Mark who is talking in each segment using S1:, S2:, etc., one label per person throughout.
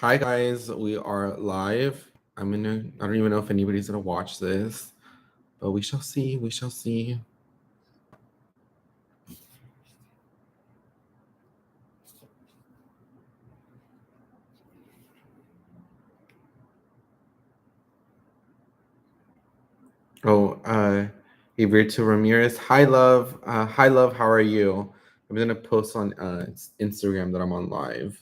S1: Hi guys, we are live. I don't even know if anybody's gonna watch this, but we shall see. We shall see. Oh, Iberto Ramirez. Hi love. Hi love, how are you? I'm gonna post on Instagram that I'm on live.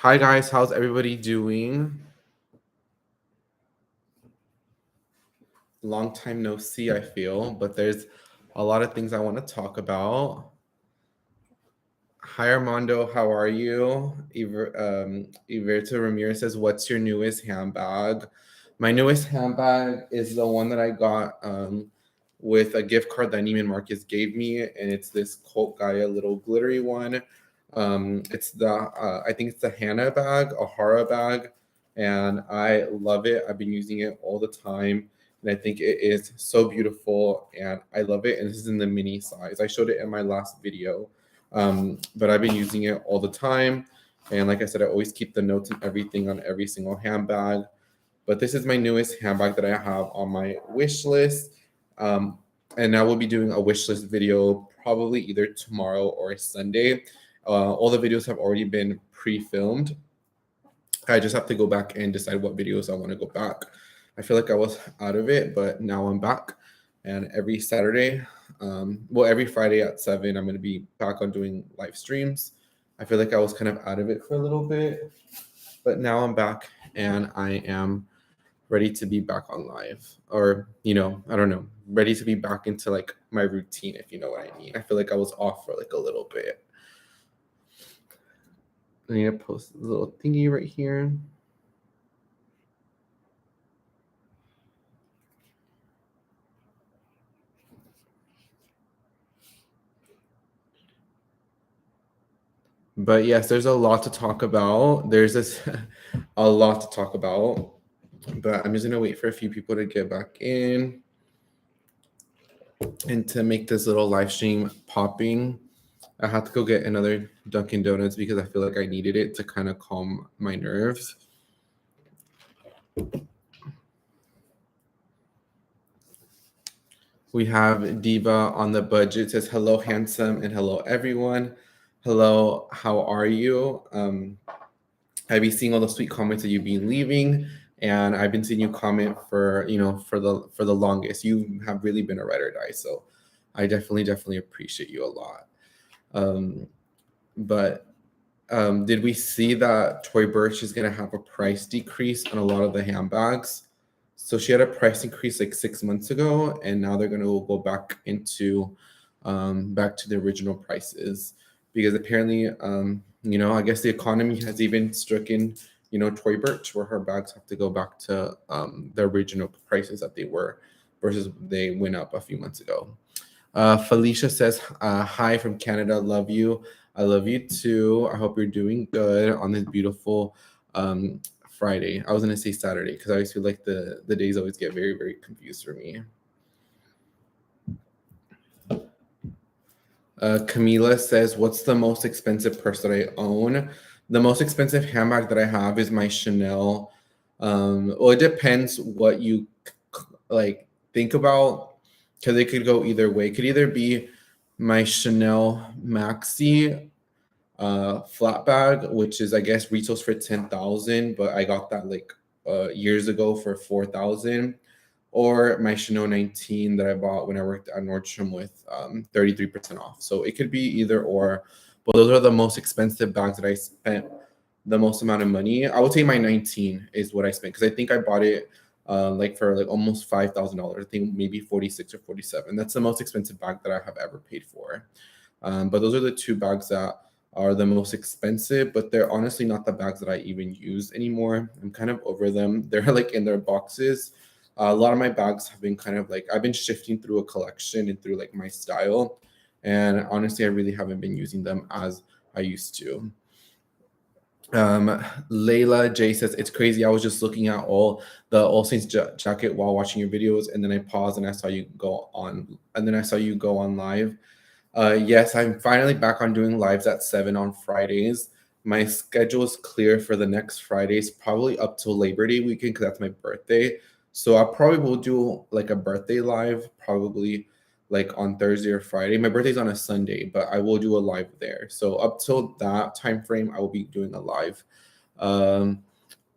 S1: Hi guys, how's everybody doing? Long time no see, I feel, but there's a lot of things I want to talk about. Hi Armando, how are you? Iverto Ramirez says, "What's your newest handbag?" My newest handbag is the one that I got with a gift card that Neiman Marcus gave me, and it's this Colt Gaia little glittery one. It's the I think it's the Hannah bag, a Hara bag, and I love it. I've been using it all the time, and I think it is so beautiful, and I love it. And this is in the mini size. I showed it in my last video, but I've been using it all the time. And like I said, I always keep the notes and everything on every single handbag. But this is my newest handbag that I have on my wish list. Um, and I will be doing a wish list video probably either tomorrow or Sunday. All the videos have already been pre-filmed. I just have to go back and decide what videos I want to go back. I feel like I was out of it, but now I'm back. And every Saturday, every Friday at 7, I'm going to be back on doing live streams. I feel like I was kind of out of it for a little bit, but now I'm back and I am ready to be back on live. Or, I don't know, ready to be back into like my routine, if you know what I mean. I feel like I was off for like a little bit. I need to post a little thingy right here. But yes, there's a lot to talk about. There's this a lot to talk about. But I'm just gonna wait for a few people to get back in and to make this little live stream popping. I had to go get another Dunkin' Donuts because I feel like I needed it to kind of calm my nerves. We have Diva on the budget, says hello, handsome, and hello, everyone. Hello, how are you? I've been seeing all the sweet comments that you've been leaving, and I've been seeing you comment for for the longest. You have really been a ride or die, so I definitely appreciate you a lot. But did we see that Tory Burch is gonna have a price decrease on a lot of the handbags? So she had a price increase like 6 months ago, and now they're gonna go back to the original prices because apparently, I guess the economy has even stricken, Tory Burch, where her bags have to go back to the original prices that they were versus they went up a few months ago. Felicia says, hi from Canada. Love you. I love you too. I hope you're doing good on this beautiful Friday. I was going to say Saturday because I always feel like the days always get very, very confused for me. Camila says, what's the most expensive purse that I own? The most expensive handbag that I have is my Chanel. Well, it depends what you like think about because it could go either way. It could either be my Chanel Maxi flat bag, which is I guess retails for 10,000, but I got that like years ago for 4,000, or my Chanel 19 that I bought when I worked at Nordstrom with 33% off. So it could be either or, but those are the most expensive bags that I spent the most amount of money. I would say my 19 is what I spent because I think I bought it like for like almost $5,000. I think maybe 46 or 47. That's the most expensive bag that I have ever paid for. But those are the two bags that are the most expensive, but they're honestly not the bags that I even use anymore. I'm kind of over them. They're like in their boxes. A lot of my bags have been kind of like I've been shifting through a collection and through like my style, and honestly, I really haven't been using them as I used to. Layla J says it's crazy. I was just looking at All Saints jacket while watching your videos, and then I paused and I saw you go on, and then I saw you go on live. Yes, I'm finally back on doing lives at 7 on Fridays. My schedule is clear for the next Fridays, probably up till Labor Day weekend because that's my birthday. So I probably will do like a birthday live, probably like on Thursday or Friday. My birthday's on a Sunday, but I will do a live there. So up till that time frame, I will be doing a live. Um,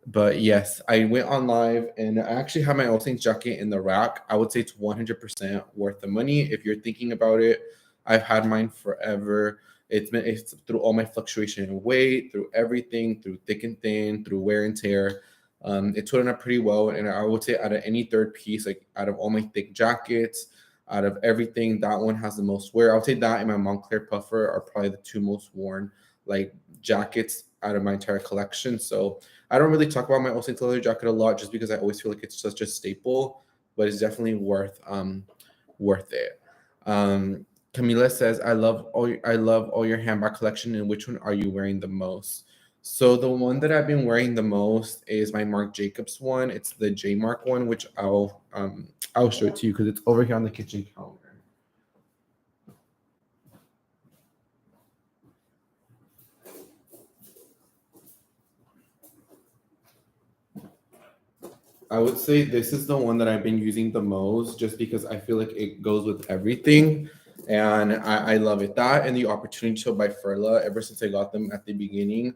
S1: but yes, I went on live and I actually have my All Saints jacket in the rack. I would say it's 100% worth the money if you're thinking about it. I've had mine forever. It's through all my fluctuation in weight, through everything, through thick and thin, through wear and tear. It turned out pretty well, and I would say out of any third piece, like out of all my thick jackets, out of everything, that one has the most wear. I would say that and my Montclair puffer are probably the two most worn like jackets out of my entire collection. So I don't really talk about my Olsen leather jacket a lot just because I always feel like it's such a staple, but it's definitely worth it. Um, Camila says, I love all your handbag collection, and which one are you wearing the most?" So the one that I've been wearing the most is my Marc Jacobs one. It's the J Mark one, which I'll show it to you because it's over here on the kitchen counter. I would say this is the one that I've been using the most just because I feel like it goes with everything. And I love it. That and the opportunity to buy Furla ever since I got them at the beginning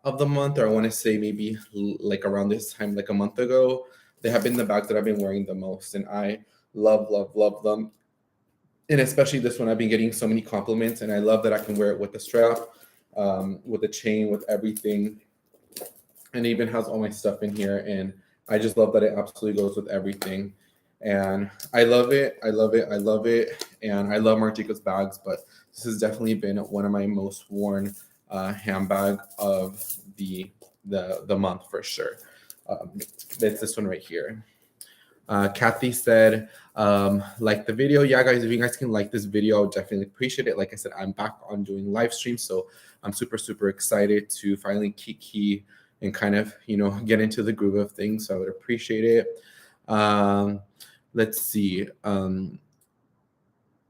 S1: of the month, or I want to say maybe like around this time, like a month ago, they have been the bags that I've been wearing the most. And I love them. And especially this one, I've been getting so many compliments, and I love that I can wear it with the strap, with the chain, with everything, and it even has all my stuff in here. And I just love that it absolutely goes with everything. And I love it. I love it. I love it. And I love Marc Jacobs bags, but this has definitely been one of my most worn handbag of the month for sure. It's this one right here. Kathy said, like the video. Yeah, guys, if you guys can like this video, I would definitely appreciate it. Like I said, I'm back on doing live streams, so I'm super excited to finally key and kind of get into the groove of things. So I would appreciate it. Let's see.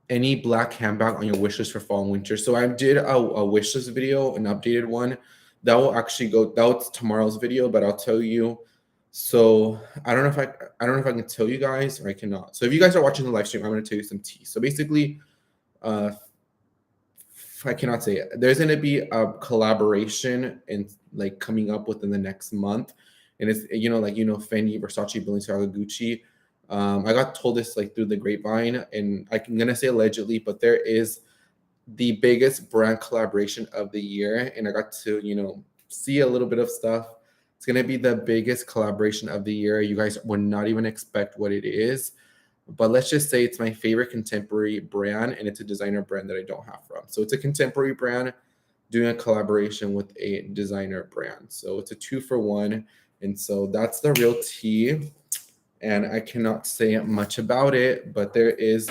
S1: Any black handbag on your wish list for fall and winter? So I did a wish list video, an updated one. That will actually go. That's tomorrow's video, but I'll tell you. So I don't know if I can tell you guys or I cannot. So if you guys are watching the live stream, I'm going to tell you some tea. So basically, uh, I cannot say it. There's going to be a collaboration and like coming up within the next month, and it's Fendi, Versace, Balenciaga, Gucci. I got told this like through the grapevine, and I'm gonna say allegedly, but there is the biggest brand collaboration of the year, and I got to see a little bit of stuff. It's gonna be the biggest collaboration of the year. You guys would not even expect what it is, but let's just say it's my favorite contemporary brand, and it's a designer brand that I don't have from. So it's a contemporary brand doing a collaboration with a designer brand. So it's a 2 for 1, and so that's the real tea. And I cannot say much about it, but there is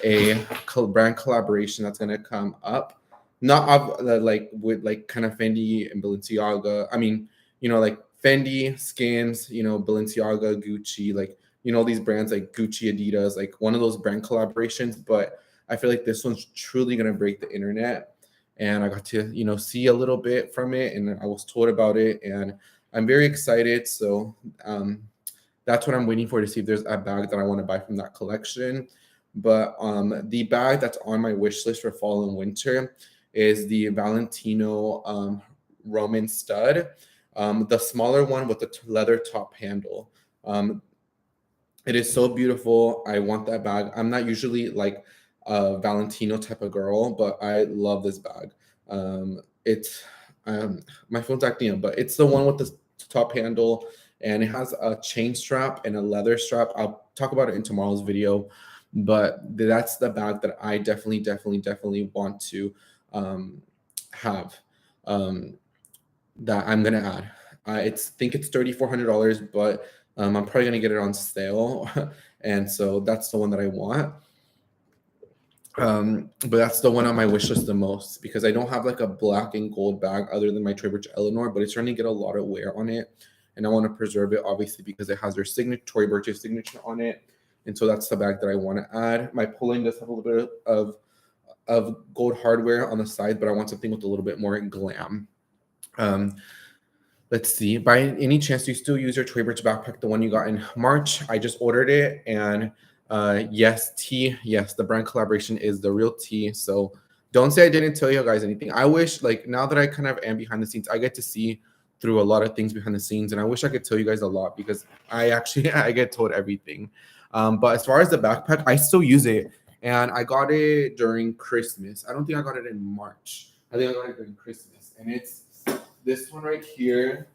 S1: a brand collaboration that's gonna come up, not like with like kind of Fendi and Balenciaga. I mean, like Fendi, Skins, Balenciaga, Gucci, like these brands like Gucci, Adidas, like one of those brand collaborations. But I feel like this one's truly gonna break the internet, and I got to see a little bit from it, and I was told about it, and I'm very excited. So that's what I'm waiting for to see if there's a bag that I want to buy from that collection. But the bag that's on my wish list for fall and winter is the Valentino Roman stud, the smaller one with the leather top handle. It is so beautiful. I want that bag. I'm not usually like a Valentino type of girl, but I love this bag. It's my phone's acting up, but it's the one with the top handle, and it has a chain strap and a leather strap. I'll talk about it in tomorrow's video, but that's the bag that I definitely want to have. Um, that I'm gonna add. It's think it's $3,400, but I'm probably gonna get it on sale, and so that's the one that I want. But that's the one on my wish list the most because I don't have like a black and gold bag other than my Tory Burch Eleanor, but it's starting to get a lot of wear on it, and I want to preserve it obviously because it has their signature Tory Burch's signature on it, and so that's the bag that I want to add. My pulling does have a little bit of gold hardware on the side, but I want something with a little bit more glam. Um, let's see. By any chance, do you still use your Tory Burch backpack, the one you got in March? I just ordered it, and yes, T. Yes, the brand collaboration is the real T. So don't say I didn't tell you guys anything. I wish, like, now that I kind of am behind the scenes, I get to see through a lot of things behind the scenes, and I wish I could tell you guys a lot because I actually I get told everything. But as far as the backpack, I still use it, and I got it during Christmas. I don't think I got it in March. I think I got it during Christmas, and it's this one right here.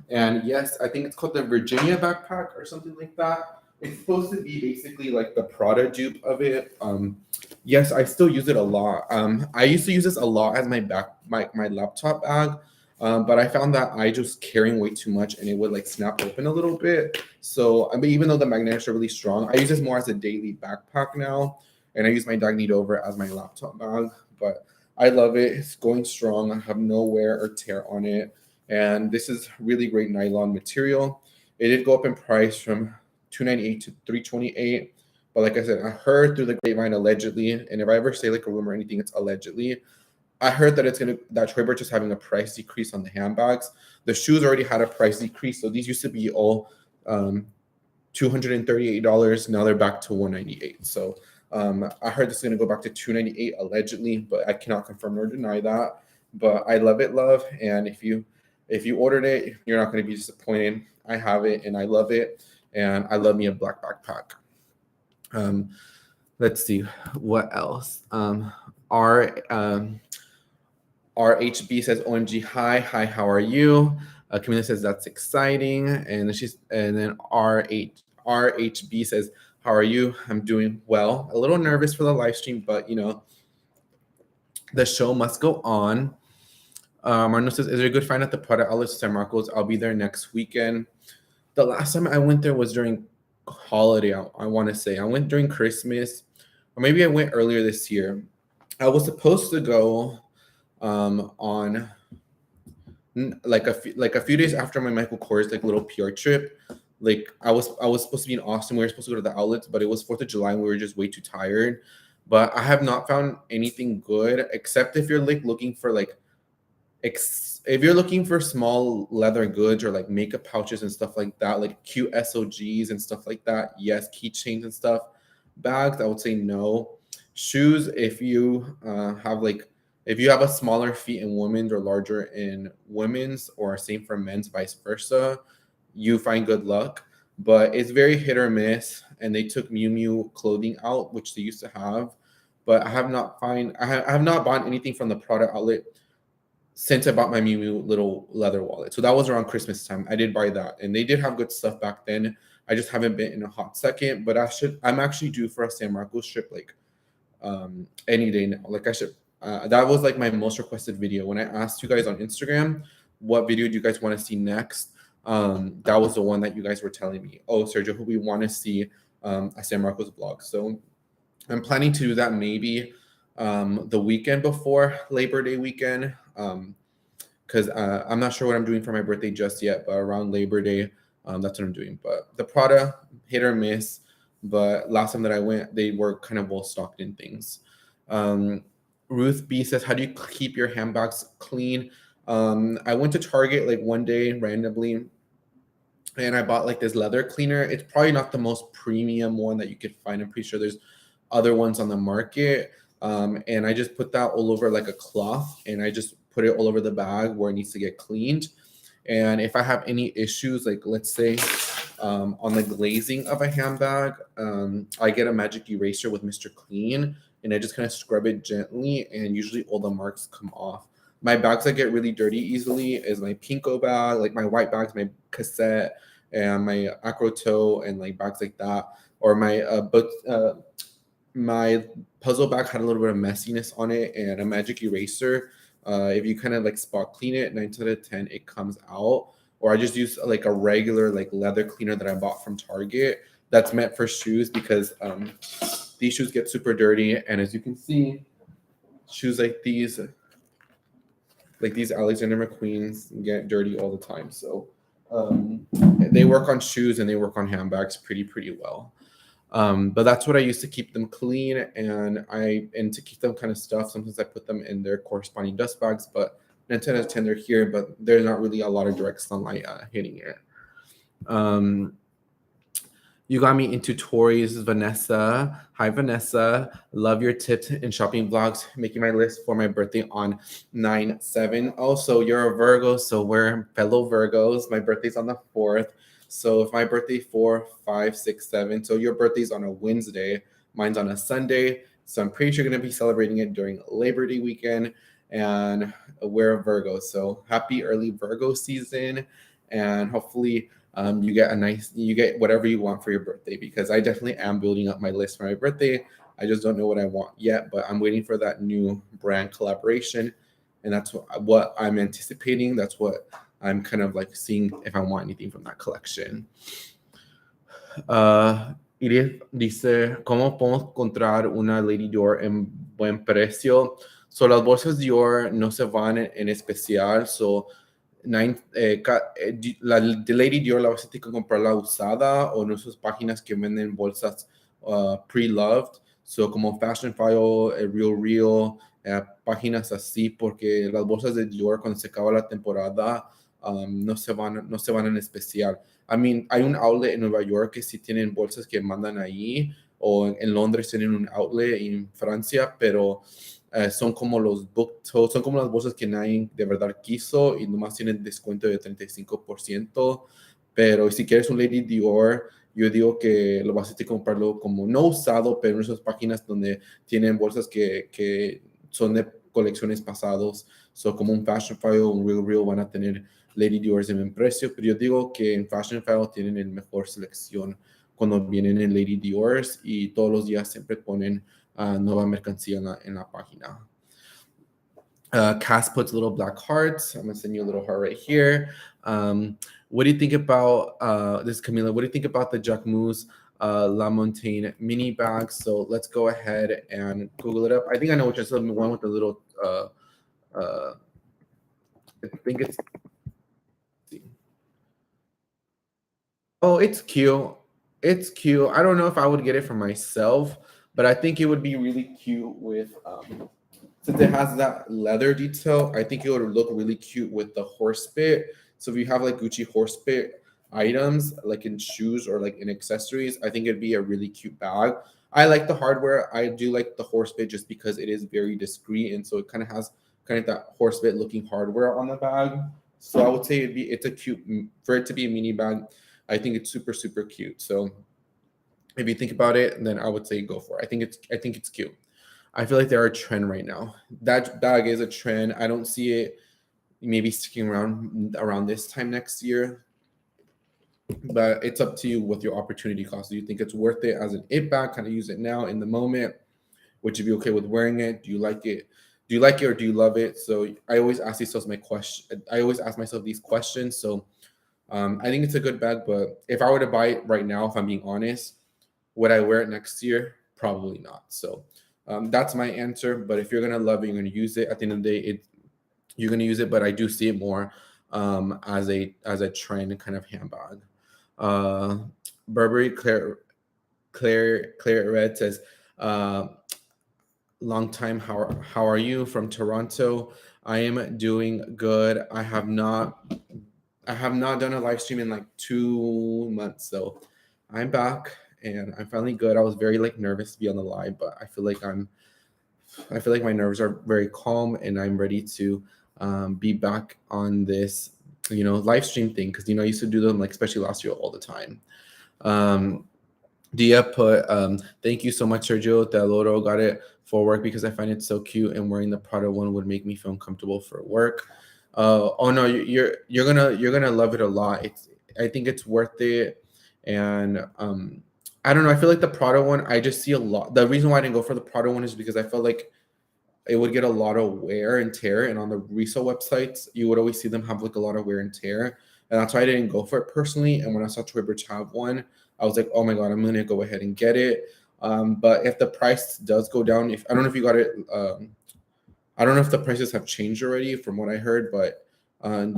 S1: And yes, I think it's called the Virginia backpack or something like that. It's supposed to be basically like the Prada dupe of it. Yes, I still use it a lot. I used to use this a lot as my laptop bag. But I found that I just carrying way too much and it would like snap open a little bit. So I mean, even though the magnets are really strong, I use this more as a daily backpack now, and I use my Dagnito as my laptop bag. But I love it. It's going strong. I have no wear or tear on it, and this is really great nylon material. It did go up in price from 298 to 328, but like I said, I heard through the grapevine allegedly, and if I ever say like a rumor or anything, it's allegedly. I heard that that Tory Burch is having a price decrease on the handbags. The shoes already had a price decrease, so these used to be all $238. Now they're back to 198. So I heard this is going to go back to 298 allegedly, but I cannot confirm nor deny that. But I love it, love, and if you ordered it, you're not going to be disappointed. I have it and I love it, and I love me a black backpack. Um, let's see what else. Our RHB says, "OMG, hi, how are you?" Camila says, "That's exciting," and then RHB says, "How are you?" "I'm doing well. A little nervous for the live stream, but the show must go on." Marno says, "Is there a good find at the product outlet San Marcos? I'll be there next weekend." The last time I went there was during holiday. I want to say I went during Christmas, or maybe I went earlier this year. I was supposed to go on like a few days after my Michael Kors like little PR trip. Like I was supposed to be in Austin. We were supposed to go to the outlets, but it was 4th of July and we were just way too tired. But I have not found anything good except if you're like looking for like if you're looking for small leather goods or like makeup pouches and stuff like that, like cute SOGs and stuff like that. Yes, keychains and stuff. Bags, I would say no. Shoes, if you have a smaller feet in women's or larger in women's, or same for men's, vice versa, you find good luck. But it's very hit or miss, and they took Miu Miu clothing out, which they used to have. But I have not bought anything from the product outlet since I bought my Miu Miu little leather wallet. So that was around Christmas time. I did buy that, and they did have good stuff back then. I just haven't been in a hot second, but I'm actually due for a San Marcos trip like any day now. Like I should. That was like my most requested video when I asked you guys on Instagram what video do you guys want to see next. That was the one that you guys were telling me. Oh, Sergio, we want to see a San Marcos vlog. So I'm planning to do that maybe the weekend before Labor Day weekend. Because I'm not sure what I'm doing for my birthday just yet, but around Labor Day, that's what I'm doing. But the Prada, hit or miss. But last time that I went, they were kind of well stocked in things. Ruth B says, "How do you keep your handbags clean?" I went to Target like one day randomly, and I bought like this leather cleaner. It's probably not the most premium one that you could find. I'm pretty sure there's other ones on the market. And I just put that all over like a cloth, and I just put it all over the bag where it needs to get cleaned. And if I have any issues, like let's say on the glazing of a handbag, I get a magic eraser with Mr. Clean, and I just kind of scrub it gently, and usually all the marks come off. My bags that get really dirty easily is my Pinko bag, like my white bags, my cassette, and my acro toe, and like bags like that, or my puzzle bag had a little bit of messiness on it, and a magic eraser. If you kind of like spot clean it, 9 out of 10 it comes out. Or I just use like a regular like leather cleaner that I bought from Target that's meant for shoes, because these shoes get super dirty, and as you can see, shoes like these Alexander McQueen's get dirty all the time. So they work on shoes and they work on handbags pretty well. But that's what I use to keep them clean, and to keep them kind of stuffed. Sometimes I put them in their corresponding dust bags, but 9 out of 10 they're here, but there's not really a lot of direct sunlight hitting it. You got me into Tory's Vanessa. Hi, Vanessa. Love your tips and shopping vlogs. Making my list for my birthday on 9/7. Also, you're a Virgo, so we're fellow Virgos. My birthday's on the 4th. So if my birthday 4, 5, 6, 7. So your birthday's on a Wednesday. Mine's on a Sunday. So I'm pretty sure going to be celebrating it during Labor Day weekend. And we're a Virgo. So happy early Virgo season. And hopefully you get whatever you want for your birthday, because I definitely am building up my list for my birthday. I just don't know what I want yet, but I'm waiting for that new brand collaboration, and that's what I'm anticipating. That's what I'm kind of like seeing if I want anything from that collection. Iris dice, ¿cómo podemos encontrar una Lady Dior en buen precio? So las bolsas Dior no se van en especial, so la de Lady Dior la vas a tener que comprarla usada o en esas páginas que venden bolsas pre-loved, so como Fashion File, Real, páginas así, porque las bolsas de Dior cuando se acaba la temporada no se van en especial. I mean, hay un outlet en Nueva York que sí tienen bolsas que mandan ahí, o en Londres tienen un outlet, y en Francia, pero son como son como las bolsas que nadie de verdad quiso y nomás tienen descuento de 35%. Pero si quieres un Lady Dior, yo digo que lo vas a tener que comprarlo como no usado, pero en esas páginas donde tienen bolsas que son de colecciones pasados. So, como un Fashion File, un Real van a tener Lady Dior en buen precio, pero yo digo que en Fashion File tienen el mejor selección cuando vienen en Lady Dior's, y todos los días siempre ponen nueva mercancía en la página. Cass puts little black hearts. I'm going to send you a little heart right here. What do you think about, this is Camila, what do you think about the Jacquemus La Montagne mini bag? So let's go ahead and Google it up. I think I know which is the one with the little, I think it's, oh, it's cute. It's cute. I don't know if I would get it for myself, but I think it would be really cute with, since it has that leather detail, I think it would look really cute with the horse bit. So if you have like Gucci horse bit items, like in shoes or like in accessories, I think it'd be a really cute bag. I like the hardware. I do like the horse bit just because it is very discreet, and so it kind of has kind of that horse bit looking hardware on the bag. So I would say it's a cute, for it to be a mini bag. I think it's super cute. So if you think about it, then I would say go for it. I think it's cute. I feel like they're a trend right now. That bag is a trend. I don't see it maybe sticking around this time next year, but it's up to you with your opportunity cost. Do you think it's worth it as an it bag? Kind of use it now in the moment. Would you be okay with wearing it? Do you like it? Do you like it or do you love it? So I always ask myself these questions. So I think it's a good bag, but if I were to buy it right now, if I'm being honest, would I wear it next year? Probably not. So that's my answer. But if you're gonna love it, you're gonna use it. At the end of the day, you're gonna use it. But I do see it more as a trend kind of handbag. Burberry Claire Red says, long time. How are you from Toronto? I am doing good. I have not done a live stream in like 2 months, so I'm back and I'm finally good. I was very like nervous to be on the live, but I feel like my nerves are very calm and I'm ready to be back on this, live stream thing, because I used to do them like especially last year all the time. Dia put, thank you so much, Sergio. Te adoro. Got it for work because I find it so cute, and wearing the Prada one would make me feel uncomfortable for work. Oh no, you're gonna love it a lot. I think it's worth it, and I don't know. I feel like the Prada one, I just see a lot. The reason why I didn't go for the Prada one is because I felt like it would get a lot of wear and tear, and on the resale websites, you would always see them have like a lot of wear and tear, and that's why I didn't go for it personally. And when I saw Tory Burch have one, I was like, oh my god, I'm gonna go ahead and get it. But if the price does go down, if I don't know if you got it, I don't know if the prices have changed already from what I heard, but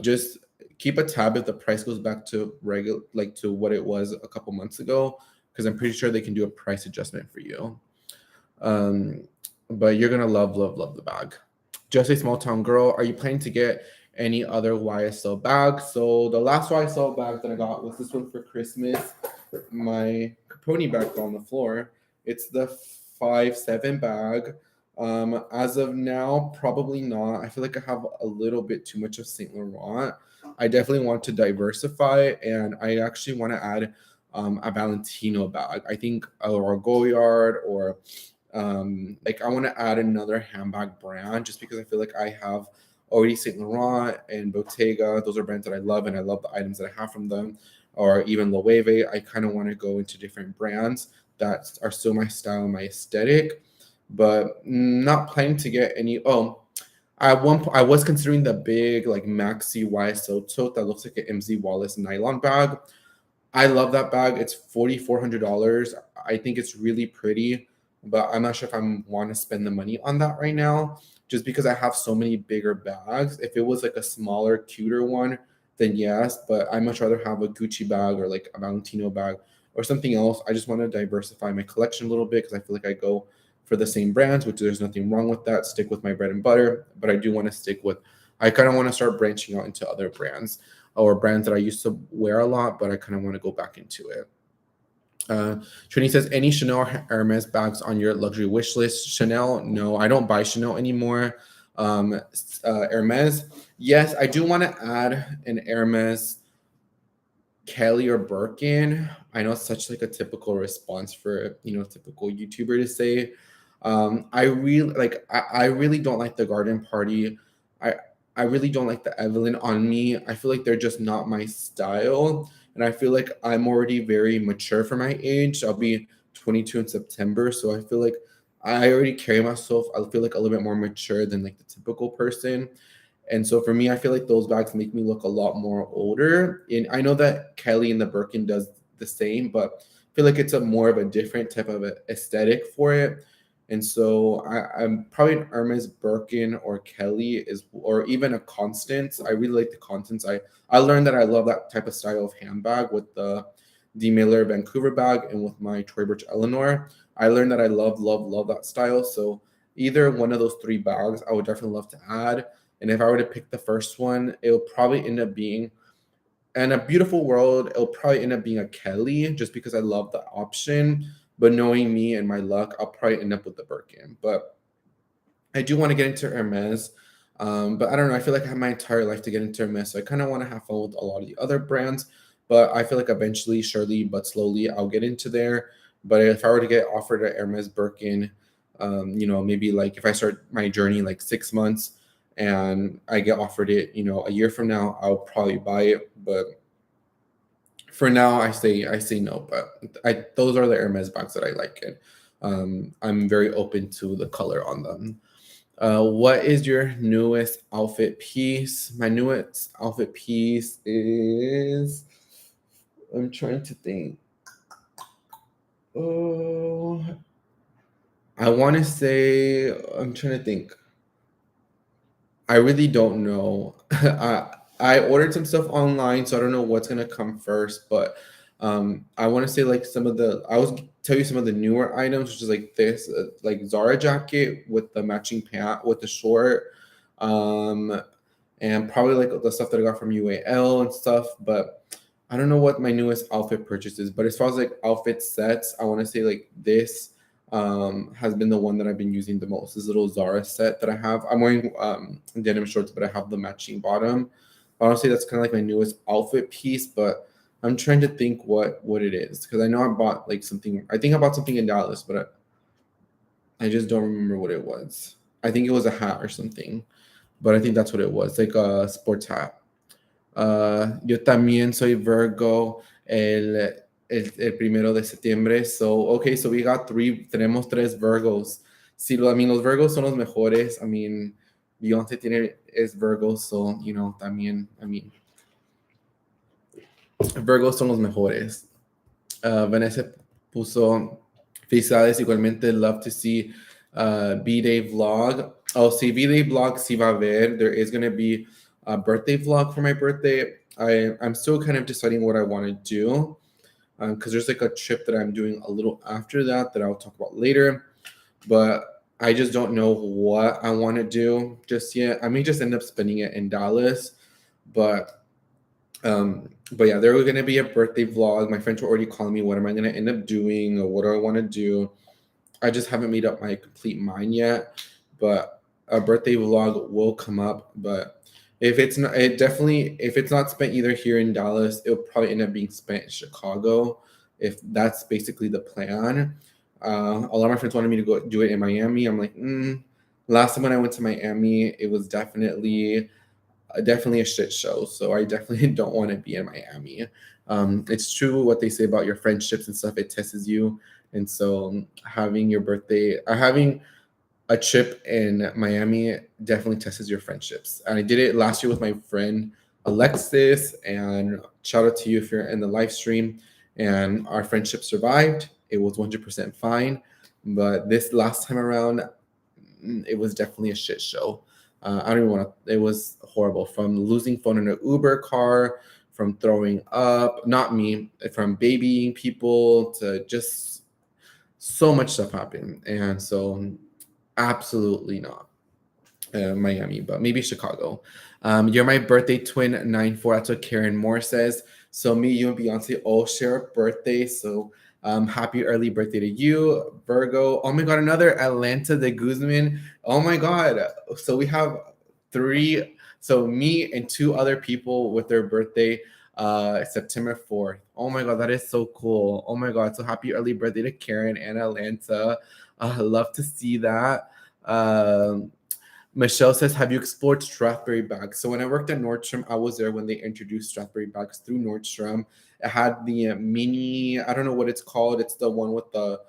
S1: just keep a tab if the price goes back to regular, like to what it was a couple months ago, because I'm pretty sure they can do a price adjustment for you. Um, but you're gonna love, love, love the bag. Just a small town girl. Are you planning to get any other YSL bags? So the last YSL bag that I got was this one for Christmas. My Capone bag fell on the floor. It's the 5'7" bag. As of now, probably not. I feel like I have a little bit too much of Saint Laurent. I definitely want to diversify, and I actually want to add a Valentino bag. I think or a Goyard or like I want to add another handbag brand just because I feel like I have already Saint Laurent and Bottega. Those are brands that I love, and I love the items that I have from them. Or even Loewe. I kind of want to go into different brands that are still my style, my aesthetic, but not planning to get any. Oh, at one point, I was considering the big like maxi YSL tote that looks like an MZ Wallace nylon bag. I love that bag. It's $4,400. I think it's really pretty, but I'm not sure if I want to spend the money on that right now, just because I have so many bigger bags. If it was like a smaller, cuter one, then yes. But I much rather have a Gucci bag or like a Valentino bag or something else. I just want to diversify my collection a little bit because I feel like I go for the same brands, which there's nothing wrong with that. Stick with my bread and butter, but I do want to stick with. I kind of want to start branching out into other brands or brands that I used to wear a lot, but I kind of want to go back into it. Trini says, any Chanel or Hermes bags on your luxury wish list? Chanel, no, I don't buy Chanel anymore. Hermes, yes, I do want to add an Hermes Kelly or Birkin. I know it's such like a typical response for a typical YouTuber to say. I really I really don't like the Garden Party. I I really don't like the Evelyn on me. I feel like they're just not my style. And I feel like I'm already very mature for my age. I'll be 22 in September. So I feel like I already carry myself, I feel like a little bit more mature than like the typical person. And so for me, I feel like those bags make me look a lot more older. And I know that Kelly and the Birkin does the same, but I feel like it's a more of a different type of aesthetic for it. And so I'm probably an Hermes Birkin or Kelly or even a Constance. I really like the Constance. I learned that I love that type of style of handbag with the D. Miller Vancouver bag and with my Tory Burch Eleanor. I learned that I love, love, love that style. So either one of those three bags, I would definitely love to add. And if I were to pick the first one, it will probably end up being, in a beautiful world, it'll probably end up being a Kelly just because I love the option. But knowing me and my luck, I'll probably end up with the Birkin. But I do want to get into Hermes. But I don't know. I feel like I have my entire life to get into Hermes. So I kind of want to have fun with a lot of the other brands. But I feel like eventually, surely, but slowly, I'll get into there. But if I were to get offered a Hermes Birkin, maybe like if I start my journey like 6 months and I get offered it, a year from now, I'll probably buy it. But for now, I say no. But those are the Hermes bags that I like, and I'm very open to the color on them. What is your newest outfit piece? My newest outfit piece is. I'm trying to think. Oh, I want to say. I'm trying to think. I really don't know. I ordered some stuff online, so I don't know what's gonna come first. But I want to say like some of the. I was tell you some of the newer items, which is like this, like Zara jacket with the matching pant with the short, um, and probably like the stuff that I got from UAL and stuff. But I don't know what my newest outfit purchase is. But as far as like outfit sets, I want to say like this has been the one that I've been using the most. This little Zara set that I have. I'm wearing denim shorts, but I have the matching bottom. Honestly, that's kind of like my newest outfit piece, but I'm trying to think what it is because I know I bought like something. I think I bought something in Dallas, but I just don't remember what it was. I think it was a hat or something, but I think that's what it was, like a sports hat. Yo también soy Virgo el 1 de septiembre. So, okay, so we got tenemos tres Virgos. Sí, I mean, los Virgos son los mejores. I mean, Beyonce es Virgo, so, también, I mean, Virgos son los mejores. Vanessa puso, Felicidades igualmente. Love to see B-Day vlog. Oh, sí, B-Day vlog, sí va a ver. There is going to be a birthday vlog for my birthday. I'm still kind of deciding what I want to do because there's like a trip that I'm doing a little after that I'll talk about later. But I just don't know what I want to do just yet. I may just end up spending it in Dallas, but yeah, there was gonna be a birthday vlog. My friends were already calling me. What am I gonna end up doing, or what do I want to do? I just haven't made up my complete mind yet. But a birthday vlog will come up. But if it's not, it definitely if it's not spent either here in Dallas, it'll probably end up being spent in Chicago. If that's basically the plan. A lot of my friends wanted me to go do it in Miami. I'm like, last time when I went to Miami, it was definitely a shit show. So I definitely don't want to be in Miami. It's true what they say about your friendships and stuff. It tests you, and so having your birthday, having a trip in Miami definitely tests your friendships. And I did it last year with my friend Alexis. And shout out to you if you're in the live stream. And our friendship survived. It was 100% fine. But this last time around, it was definitely a shit show. I don't even want to. It was horrible. From losing phone in an Uber car, from throwing up, not me, from babying people to just so much stuff happened. And so, absolutely not Miami, but maybe Chicago. You're my birthday twin, 9-4. That's what Karen Moore says. So me, you, and Beyonce all share a birthday. So happy early birthday to you, Virgo. Oh my God, another Atlanta de Guzman. Oh my God. So we have three. So me and two other people with their birthday September 4th. Oh my God, that is so cool. Oh my God. So happy early birthday to Karen and Atlanta. Love to see that. Um, Michelle says, have you explored Strathberry bags? So when I worked at Nordstrom, I was there when they introduced Strathberry bags through Nordstrom. It had the mini, I don't know what it's called. It's the one with the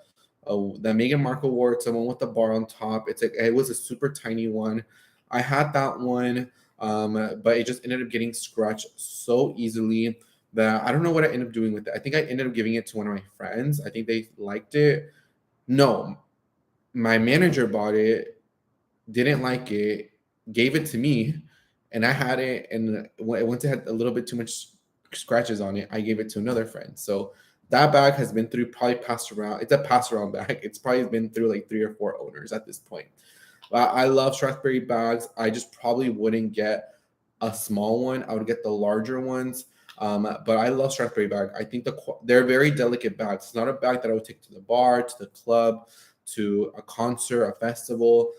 S1: Meghan Markle wore. It's the one with the bar on top. It's like it was a super tiny one. I had that one, but it just ended up getting scratched so easily that I don't know what I ended up doing with it. I think I ended up giving it to one of my friends. I think they liked it. No, my manager bought it, didn't like it, gave it to me, and I had it. And once it had a little bit too much scratches on it, I gave it to another friend. So that bag has been through probably passed around. It's a pass around bag. It's probably been through like 3 or 4 owners at this point. I love Strathberry bags. I just probably wouldn't get a small one. I would get the larger ones. But I love Strathberry bag. I think they're very delicate bags. It's not a bag that I would take to the bar, to the club, to a concert, a festival.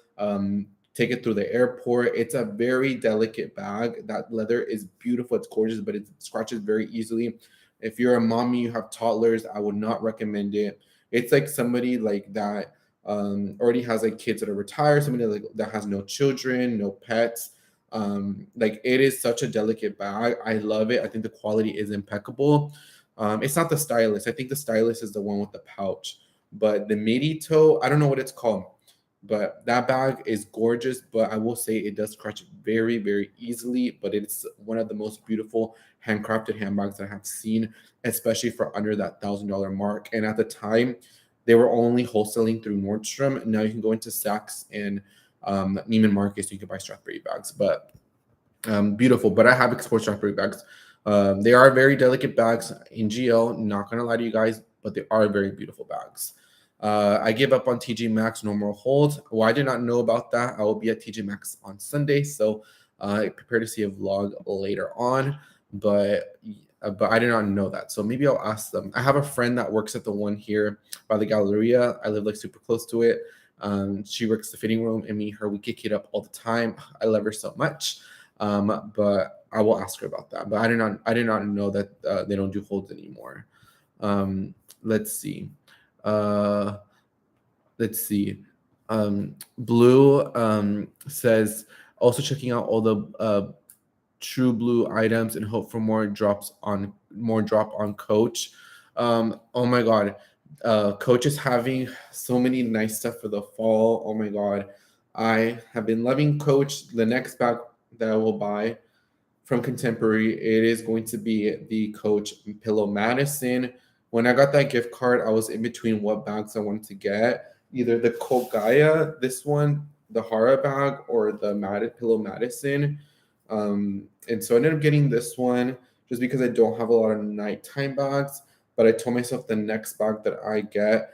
S1: Take it through the airport. It's a very delicate bag. That leather is beautiful. It's gorgeous, but it scratches very easily. If you're a mommy, you have toddlers, I would not recommend it. It's like somebody like that already has like kids that are retired, somebody like that has no children, no pets. Like it is such a delicate bag. I love it. I think the quality is impeccable. It's not the stylus. I think the stylus is the one with the pouch, but the midi toe, I don't know what it's called, but that bag is gorgeous. But I will say it does scratch very, very easily. But it's one of the most beautiful handcrafted handbags that I have seen, especially for under that $1,000 mark. And at the time, they were only wholesaling through Nordstrom. Now you can go into Saks and Neiman Marcus. You can buy Strathberry bags, but beautiful. But I have explored Strathberry bags. They are very delicate bags in GL. Not gonna lie to you guys, but they are very beautiful bags. I gave up on TJ Maxx normal hold. Well, I did not know about that. I will be at TJ Maxx on Sunday, so prepare to see a vlog later on. But I did not know that, so maybe I'll ask them. I have a friend that works at the one here by the Galleria. I live like super close to it. She works the fitting room, and me and her, we kick it up all the time. I love her so much. But I will ask her about that. But I did not know that they don't do holds anymore. Let's see. Uh, let's see. Blue says also checking out all the True Blue items and hope for more drop on Coach. Oh my God, Coach is having so many nice stuff for the fall. Oh my God, I have been loving Coach. The next bag that I will buy from Contemporary, it is going to be the Coach Pillow Madison. When I got that gift card, I was in between what bags I wanted to get, either the Kogaya, this one, the Hara bag, or the Pillow Madison. And so I ended up getting this one just because I don't have a lot of nighttime bags. But I told myself the next bag that I get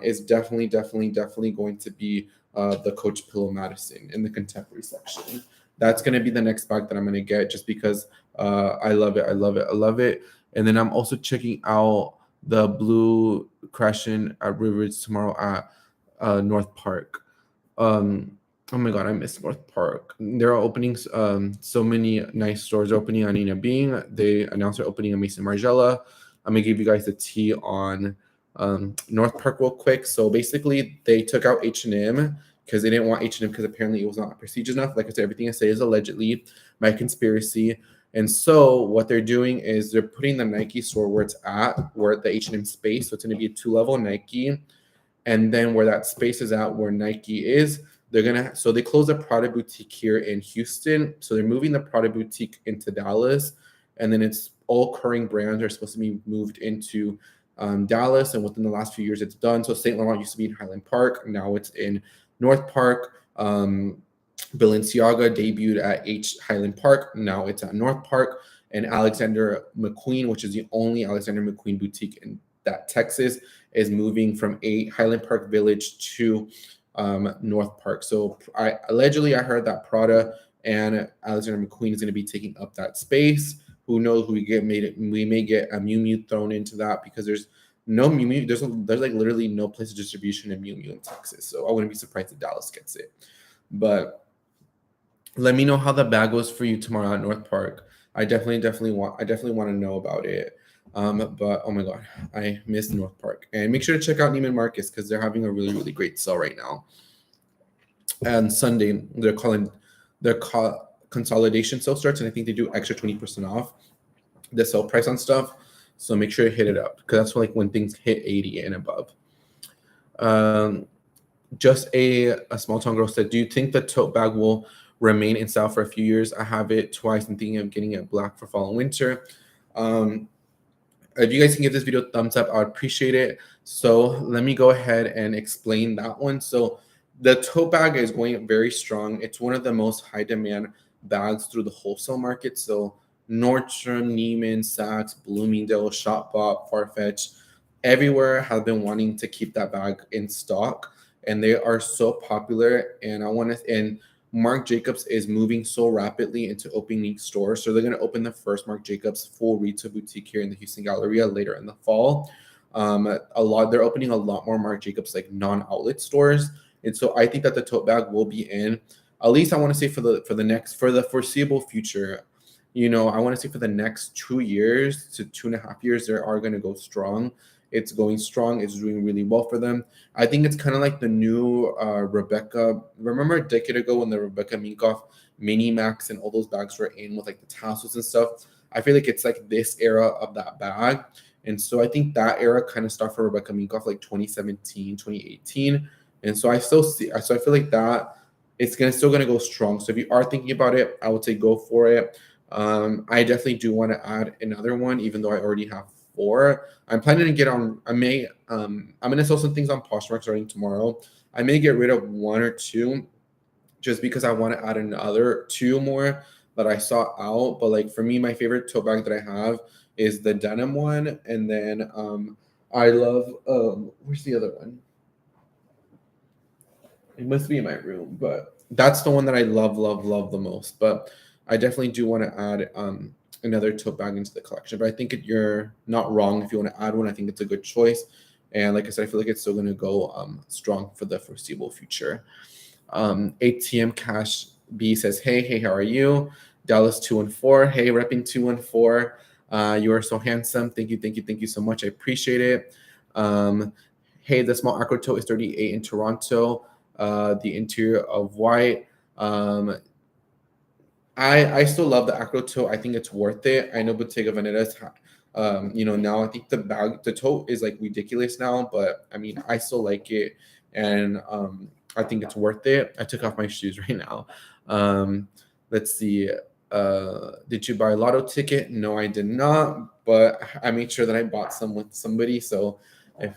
S1: is definitely going to be the Coach Pillow Madison in the contemporary section. That's going to be the next bag that I'm going to get just because I love it. I love it. I love it. And then I'm also checking out the Blue Crashing at Rivers tomorrow at North Park. Oh my god, I miss North Park. There are openings, so many nice stores opening on Nina Bing. They announced they're opening on Mason Margiela. I'm gonna give you guys the tea on North Park real quick. So basically, they took out H&M because they didn't want H&M because apparently it was not prestigious enough. Like I said, everything I say is allegedly my conspiracy. And so what they're doing is they're putting the Nike store where it's at, where the H&M space. So it's going to be a 2-level Nike, and then where that space is at, where Nike is, so they closed a Prada boutique here in Houston. So they're moving the Prada boutique into Dallas, and then it's all current brands are supposed to be moved into Dallas. And within the last few years, it's done. So Saint Laurent used to be in Highland Park, now it's in North Park. Balenciaga debuted at Highland Park, now it's at North Park. And Alexander McQueen, which is the only Alexander McQueen boutique in that Texas, is moving from Highland Park Village to North Park. So I heard that Prada and Alexander McQueen is going to be taking up that space. Who knows? We may get a Miu Miu thrown into that because there's no Miu Miu. There's like literally no place of distribution in Miu Miu in Texas. So I wouldn't be surprised if Dallas gets it. But let me know how the bag goes for you tomorrow at North Park. I definitely want to know about it. But oh my god, I miss North Park. And make sure to check out Neiman Marcus because they're having a really great sale right now. And Sunday their consolidation sale starts, and I think they do extra 20% off the sale price on stuff. So make sure to hit it up because that's like when things hit 80 and above. Just a small town girl said, "Do you think the tote bag will remain in style for a few years? I have it twice and thinking of getting it black for fall and winter." If you guys can give this video a thumbs up, I would appreciate it. So let me go ahead and explain that one. So the tote bag is going very strong. It's one of the most high demand bags through the wholesale market. So Nordstrom, Neiman, Saks, Bloomingdale, Shopbop, Farfetch, everywhere have been wanting to keep that bag in stock, and they are so popular. And Marc Jacobs is moving so rapidly into opening stores. So they're going to open the first Marc Jacobs full retail boutique here in the Houston Galleria later in the fall. They're opening a lot more Marc Jacobs like non-outlet stores. And so I think that the tote bag will be in, at least I want to say for the foreseeable future. I want to say for the next 2 years to 2.5 years, they are going to go strong. It's going strong. It's doing really well for them. I think it's kind of like the new Rebecca. Remember a decade ago when the Rebecca Minkoff Mini Max and all those bags were in with like the tassels and stuff? I feel like it's like this era of that bag. And so I think that era kind of started for Rebecca Minkoff like 2017, 2018. And so I feel like that it's still gonna go strong. So if you are thinking about it, I would say go for it. I definitely do want to add another one, even though I already have 4. I'm planning to get on. I'm gonna sell some things on Poshmark starting tomorrow. I may get rid of 1 or 2, just because I want to add another 2 more that I saw out. But like for me, my favorite tote bag that I have is the denim one, and then I love where's the other one? It must be in my room, but that's the one that I love the most. But I definitely do want to add another tote bag into the collection. But I think you're not wrong if you want to add one. I think it's a good choice. And like I said, I feel like it's still going to go strong for the foreseeable future. ATM Cash B says, hey, how are you? Dallas 214. Hey, repping 214. You are so handsome. Thank you so much. I appreciate it. Hey, the small acro toe is 38 in Toronto. The interior of white. I still love the acro toe. I think it's worth it. I know Bottega Veneta's now I think the tote is like ridiculous now, but I mean I still like it, and I think it's worth it. I took off my shoes right now. Let's see. Did you buy a lotto ticket? No, I did not. but I made sure that I bought some with somebody. So if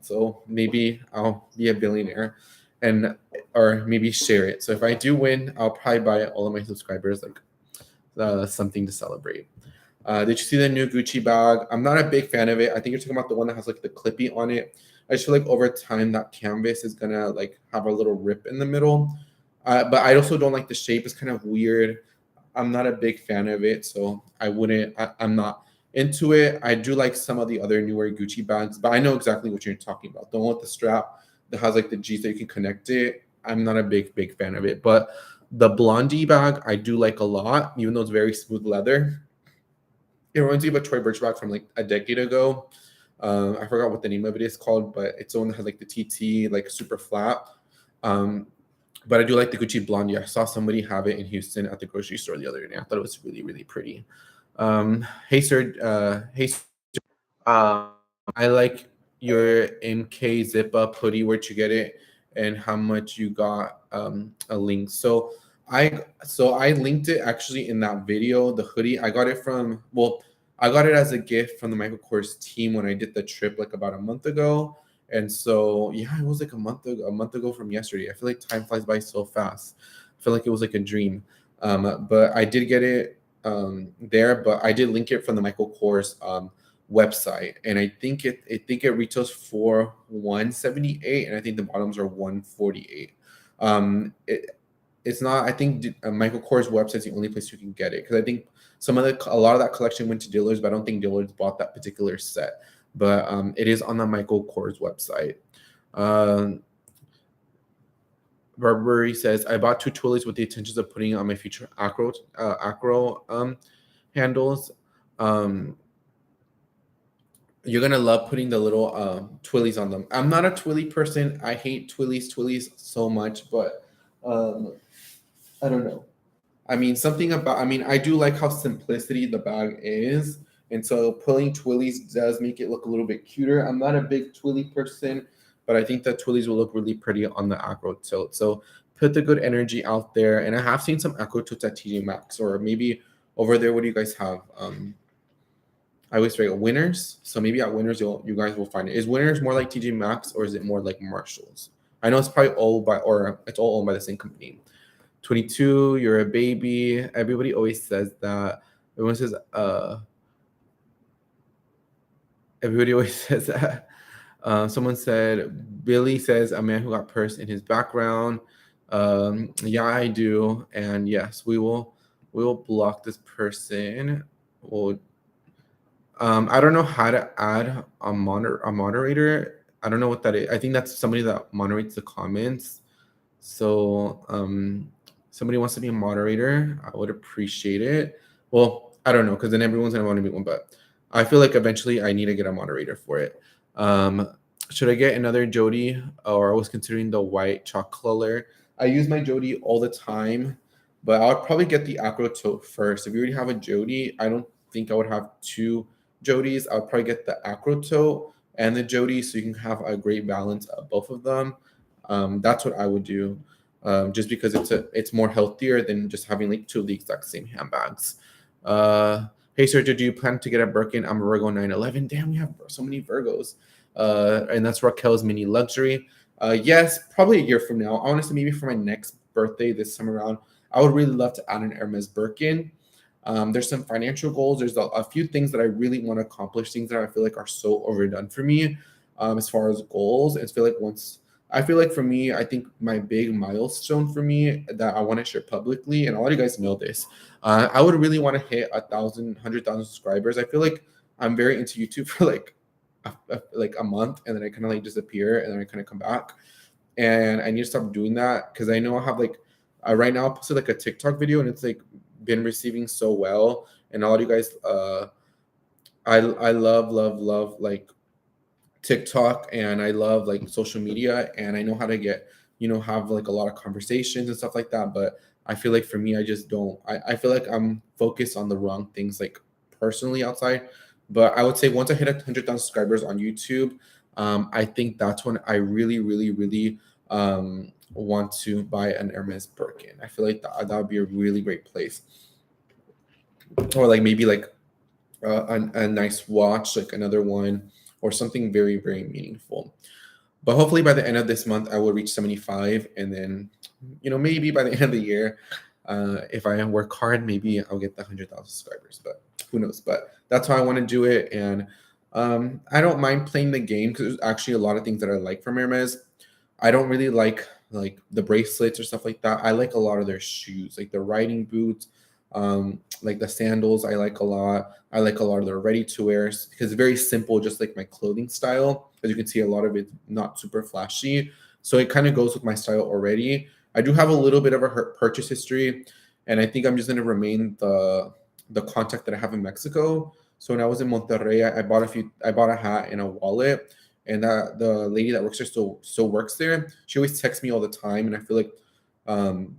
S1: so maybe I'll be a billionaire and or maybe share it. So if I do win, I'll probably buy all of my subscribers like something to celebrate. Did you see the new Gucci bag? I'm not a big fan of it. I think you're talking about the one that has like the clippy on it. I just feel like over time that canvas is gonna like have a little rip in the middle. But I also don't like the shape. It's kind of weird. I'm not a big fan of it, so I wouldn't. I'm not into it. I do like some of the other newer Gucci bags, but I know exactly what you're talking about. The one with the strap that has like the G's that you can connect it. I'm not a big fan of it, but the Blondie bag I do like a lot, even though it's very smooth leather. It reminds me of a Tory Burch bag from like a decade ago. I forgot what the name of it is called, but it's the one that has like the TT, like super flat. Um, but I do like the Gucci Blondie. I saw somebody have it in Houston at the grocery store the other day. I thought it was really pretty. Hey sir, um, I like your MK zip up hoodie. Where'd you get it, and how much you got? A link. So I linked it actually in that video. The hoodie I got it from. Well, I got it as a gift from the Michael Kors team when I did the trip like about a month ago. And so yeah, it was like a month ago from yesterday. I feel like time flies by so fast. I feel like it was like a dream. But I did get it there, but I did link it from the Michael Kors website, and I think it retails for 178, and I think the bottoms are 148. It's not. I think Michael Kors website is the only place you can get it because I think a lot of that collection went to dealers, but I don't think dealers bought that particular set. But it is on the Michael Kors website. Um, Barbary says, I bought two Twillies with the intentions of putting on my future acro handles. Um, you're gonna love putting the little Twillies on them. I'm not a Twilly person. I hate Twillies so much, but um, I don't know. I mean, something about. I mean, I do like how simplicity the bag is, and so pulling Twillies does make it look a little bit cuter. I'm not a big Twilly person, but I think that Twillies will look really pretty on the acro tilt. So put the good energy out there, and I have seen some acro tilts at TJ Maxx or maybe over there. What do you guys have? I always forget Winners. So maybe at Winners you guys will find it. Is Winners more like TJ Maxx or is it more like Marshalls? I know it's probably it's all owned by the same company. 22, you're a baby. Everybody always says that. Everyone says everybody always says that. Someone said Billy says a man who got pursed in his background. Yeah, I do, and yes, we will block this person. We'll I don't know how to add a moderator. I don't know what that is. I think that's somebody that moderates the comments. So somebody wants to be a moderator, I would appreciate it. Well, I don't know, because then everyone's gonna want to be one, but I feel like eventually I need to get a moderator for it. Um, should I get another Jody, or I was considering the white chalk color? I use my Jody all the time, but I would probably get the acro tote first. If you already have a Jody, I don't think I would have two Jodies. I would probably get the acro tote and the Jody, so you can have a great balance of both of them. That's what I would do, just because it's more healthier than just having like two of the exact same handbags. Hey Sergio, do you plan to get a Birkin? I'm a Virgo 911. Damn, we have so many Virgos. And that's Raquel's mini luxury. Yes, probably a year from now. Honestly, maybe for my next birthday this time around, I would really love to add an Hermes Birkin. There's some financial goals. There's a few things that I really want to accomplish, things that I feel like are so overdone for me, as far as goals. I feel like for me, I think my big milestone for me that I want to share publicly, and a lot of you guys know this, I would really want to hit 100,000 subscribers. I feel like I'm very into YouTube for like a month, and then I kind of like disappear, and then I kind of come back, and I need to stop doing that because I know I have like right now I posted like a TikTok video, and it's like been receiving so well, and a lot of you guys, I love like TikTok, and I love like social media, and I know how to get, have like a lot of conversations and stuff like that. But I feel like for me, I just don't. I feel like I'm focused on the wrong things, like personally outside. But I would say once I hit 100,000 subscribers on YouTube, I think that's when I really want to buy an Hermes Birkin. I feel like that would be a really great place, or like maybe like a nice watch, like another one, or something very, very meaningful. But hopefully by the end of this month, I will reach 75. And then, maybe by the end of the year, if I work hard, maybe I'll get the 100,000 subscribers. But who knows? But that's how I want to do it. And I don't mind playing the game because there's actually a lot of things that I like from Hermes. I don't really like the bracelets or stuff like that. I like a lot of their shoes, like the riding boots, like the sandals. I like a lot. I like a lot of their ready to wears because it's very simple, just like my clothing style. As you can see, a lot of it not super flashy, so it kind of goes with my style already. I do have a little bit of a purchase history, and I think I'm just gonna remain the contact that I have in Mexico. So when I was in Monterrey, I bought a hat and a wallet, and the lady that works there still works there. She always texts me all the time, and I feel like um,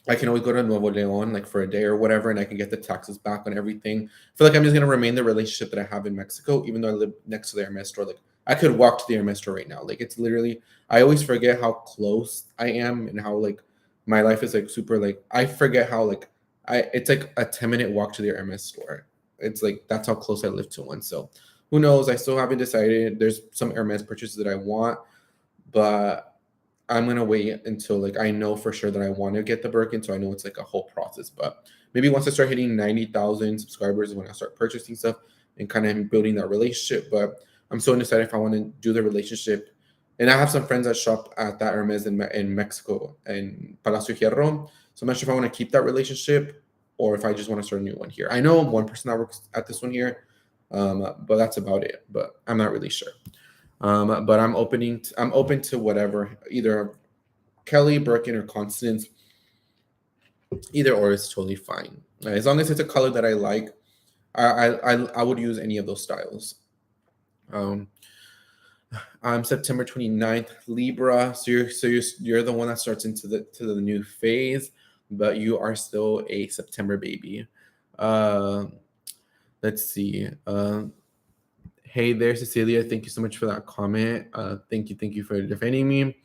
S1: I can always go to Nuevo Leon like for a day or whatever, and I can get the taxes back on everything. I feel like I'm just gonna remain the relationship that I have in Mexico, even though I live next to the Hermes store. Like I could walk to the Hermes store right now. Like it's literally, I always forget how close I am and how like my life is like super like I forget how like it's like a 10-minute walk to the Hermes store. It's like that's how close I live to one. So who knows? I still haven't decided. There's some Hermes purchases that I want, but I'm gonna wait until like I know for sure that I want to get the Birkin, so I know it's like a whole process. But maybe once I start hitting 90,000 subscribers is when I start purchasing stuff and kind of building that relationship. But I'm so undecided if I want to do the relationship. And I have some friends that shop at that Hermes in Mexico and Palacio Hierro. So I'm not sure if I want to keep that relationship or if I just want to start a new one here. I know one person that works at this one here, but that's about it. But I'm not really sure. But I'm open to whatever, either Kelly, Birkin, or Constance. Either or is totally fine. As long as it's a color that I like, I would use any of those styles. Um, I'm September 29th, Libra. So you're the one that starts into the new phase, but you are still a September baby. Uh, let's see. Hey there, Cecilia. Thank you so much for that comment. Thank you for defending me.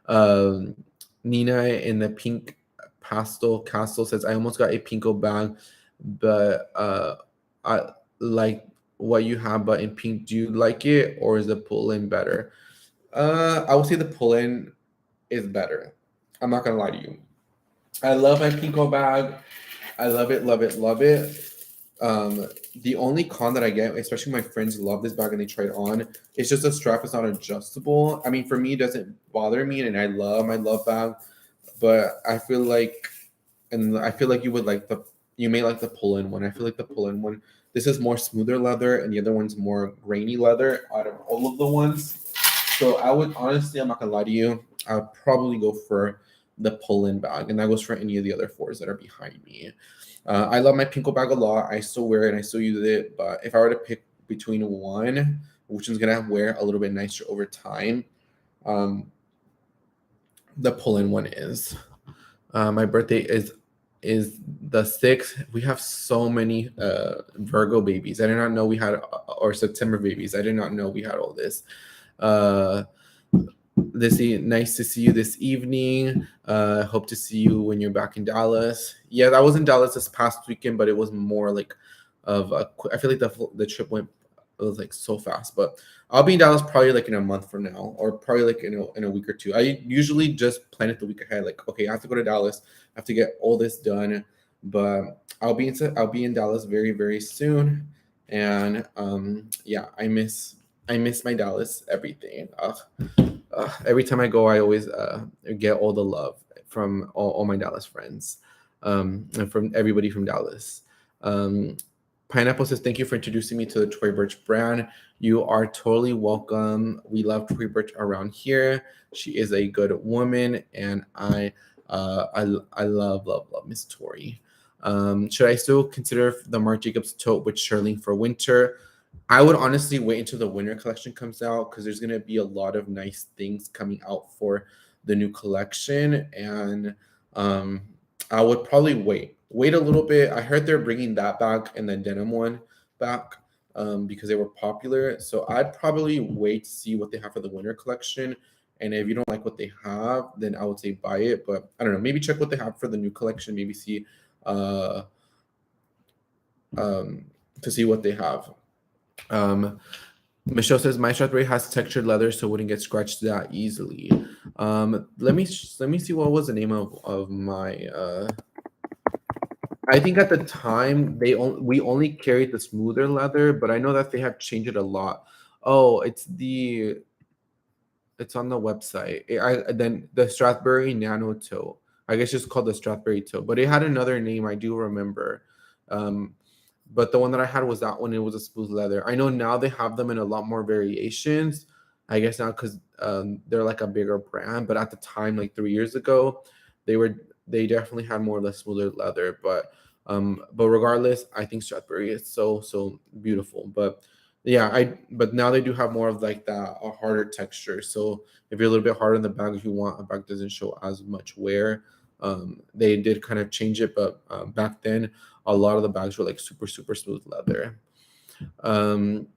S1: Um, Nina in the pink pastel castle says, I almost got a pinko bag, but I like what you have, but in pink, do you like it or is the pull-in better? I would say the pull-in is better. I'm not gonna lie to you. I love my pinko bag. I love it, love it, love it. The only con that I get, especially my friends love this bag and they try it on, it's just the strap is not adjustable. I mean, for me, it doesn't bother me, and I love my love bag, but I feel like you may like the pull-in one. I feel like the pull-in one, this is more smoother leather, and the other one's more grainy leather out of all of the ones. So I would honestly, I'm not gonna lie to you, I'd probably go for the pull-in bag, and that goes for any of the other fours that are behind me. I love my Pinko bag a lot. I still wear it and I still use it. But if I were to pick between one, which is gonna wear a little bit nicer over time, um, the pull-in one is. My birthday is the 6th. We have so many Virgo babies. I did not know we had or September babies. I did not know we had all this. Uh, nice to see you this evening. Hope to see you when you're back in Dallas. Yeah, I was in Dallas this past weekend, but it was more like I feel like the trip went, it was like so fast. But I'll be in Dallas probably like in a month from now, or probably like in a week or two. I usually just plan it the week ahead. Like, okay, I have to go to Dallas. I have to get all this done. But I'll be in Dallas very, very soon. And yeah, I miss my Dallas everything. Every time I go, I always get all the love from all my Dallas friends, and from everybody from Dallas. Um, Pineapple says, thank you for introducing me to the Tory Burch brand. You are totally welcome. We love Tory Burch around here. She is a good woman, and I love Miss Tory. Should I still consider the Marc Jacobs tote with Shirley for winter? I would honestly wait until the winter collection comes out because there's gonna be a lot of nice things coming out for the new collection, and um, I would probably wait a little bit. I heard they're bringing that back and the denim one back because they were popular. So I'd probably wait to see what they have for the winter collection. And if you don't like what they have, then I would say buy it. But I don't know, maybe check what they have for the new collection. Maybe see uh, um, to see what they have. Um, Michelle says my strawberry has textured leather, so it wouldn't get scratched that easily. Let me see what was the name of my. I think at the time we only carried the smoother leather, but I know that they have changed it a lot. Oh, it's on the website. Then the Strathberry Nano Toe. I guess it's called the Strathberry Toe, but it had another name. I do remember. Um, but the one that I had was that one. It was a smooth leather. I know now they have them in a lot more variations. I guess now because they're like a bigger brand, but at the time, like 3 years ago, they were they definitely had more of the smoother leather. But regardless, I think Strathberry is so beautiful. But yeah, but now they do have more of like that a harder texture. So if you're a little bit harder in the bag, if you want a bag that doesn't show as much wear, they did kind of change it. But back then, a lot of the bags were like super smooth leather. Um,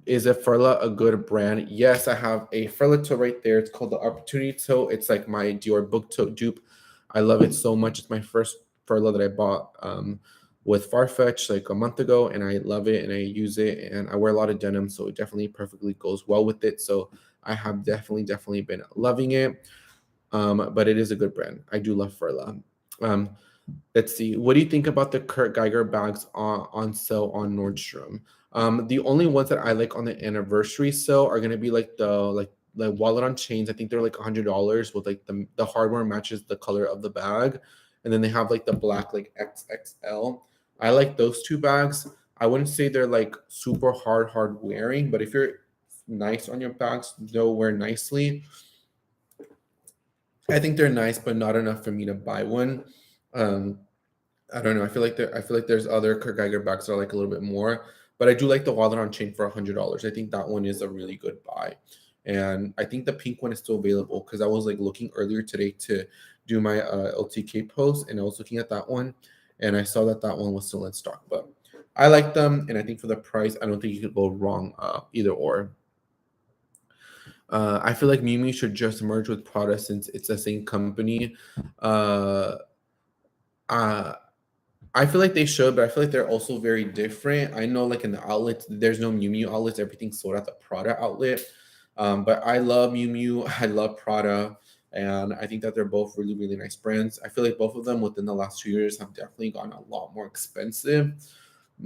S1: is a Furla a good brand? Yes, I have a Furla toe right there. It's called the Opportunity Toe. It's like my Dior book toe dupe. I love it so much. It's my first Furla that I bought with Farfetch like a month ago, and I love it and I use it, and I wear a lot of denim, so it definitely perfectly goes well with it. So I have definitely been loving it. But it is a good brand. I do love Furla. Um, let's see. What do you think about the Kurt Geiger bags on sale on Nordstrom? The only ones that I like on the anniversary sale are gonna be like the wallet on chains. I think they're like $100 with like the hardware matches the color of the bag, and then they have like the black like XXL. I like those two bags. I wouldn't say they're like super hard wearing, but if you're nice on your bags, they'll wear nicely. I think they're nice, but not enough for me to buy one. Um, I don't know. I feel like there's other Kurt Geiger bags that are like a little bit more, but I do like the Wallet on Chain for $100. I think that one is a really good buy, and I think the pink one is still available because I was like looking earlier today to do my LTK post, and I was looking at that one, and I saw that that one was still in stock. But I like them, and I think for the price, I don't think you could go wrong either or. I feel like Miu Miu should just merge with Prada since it's the same company. Uh, uh, I feel like they should, but I feel like they're also very different. I know, like in the outlets, there's no Miu Miu outlets. Everything's sold at the Prada outlet. But I love Miu Miu. I love Prada, and I think that they're both really nice brands. I feel like both of them within the last 2 years have definitely gotten a lot more expensive,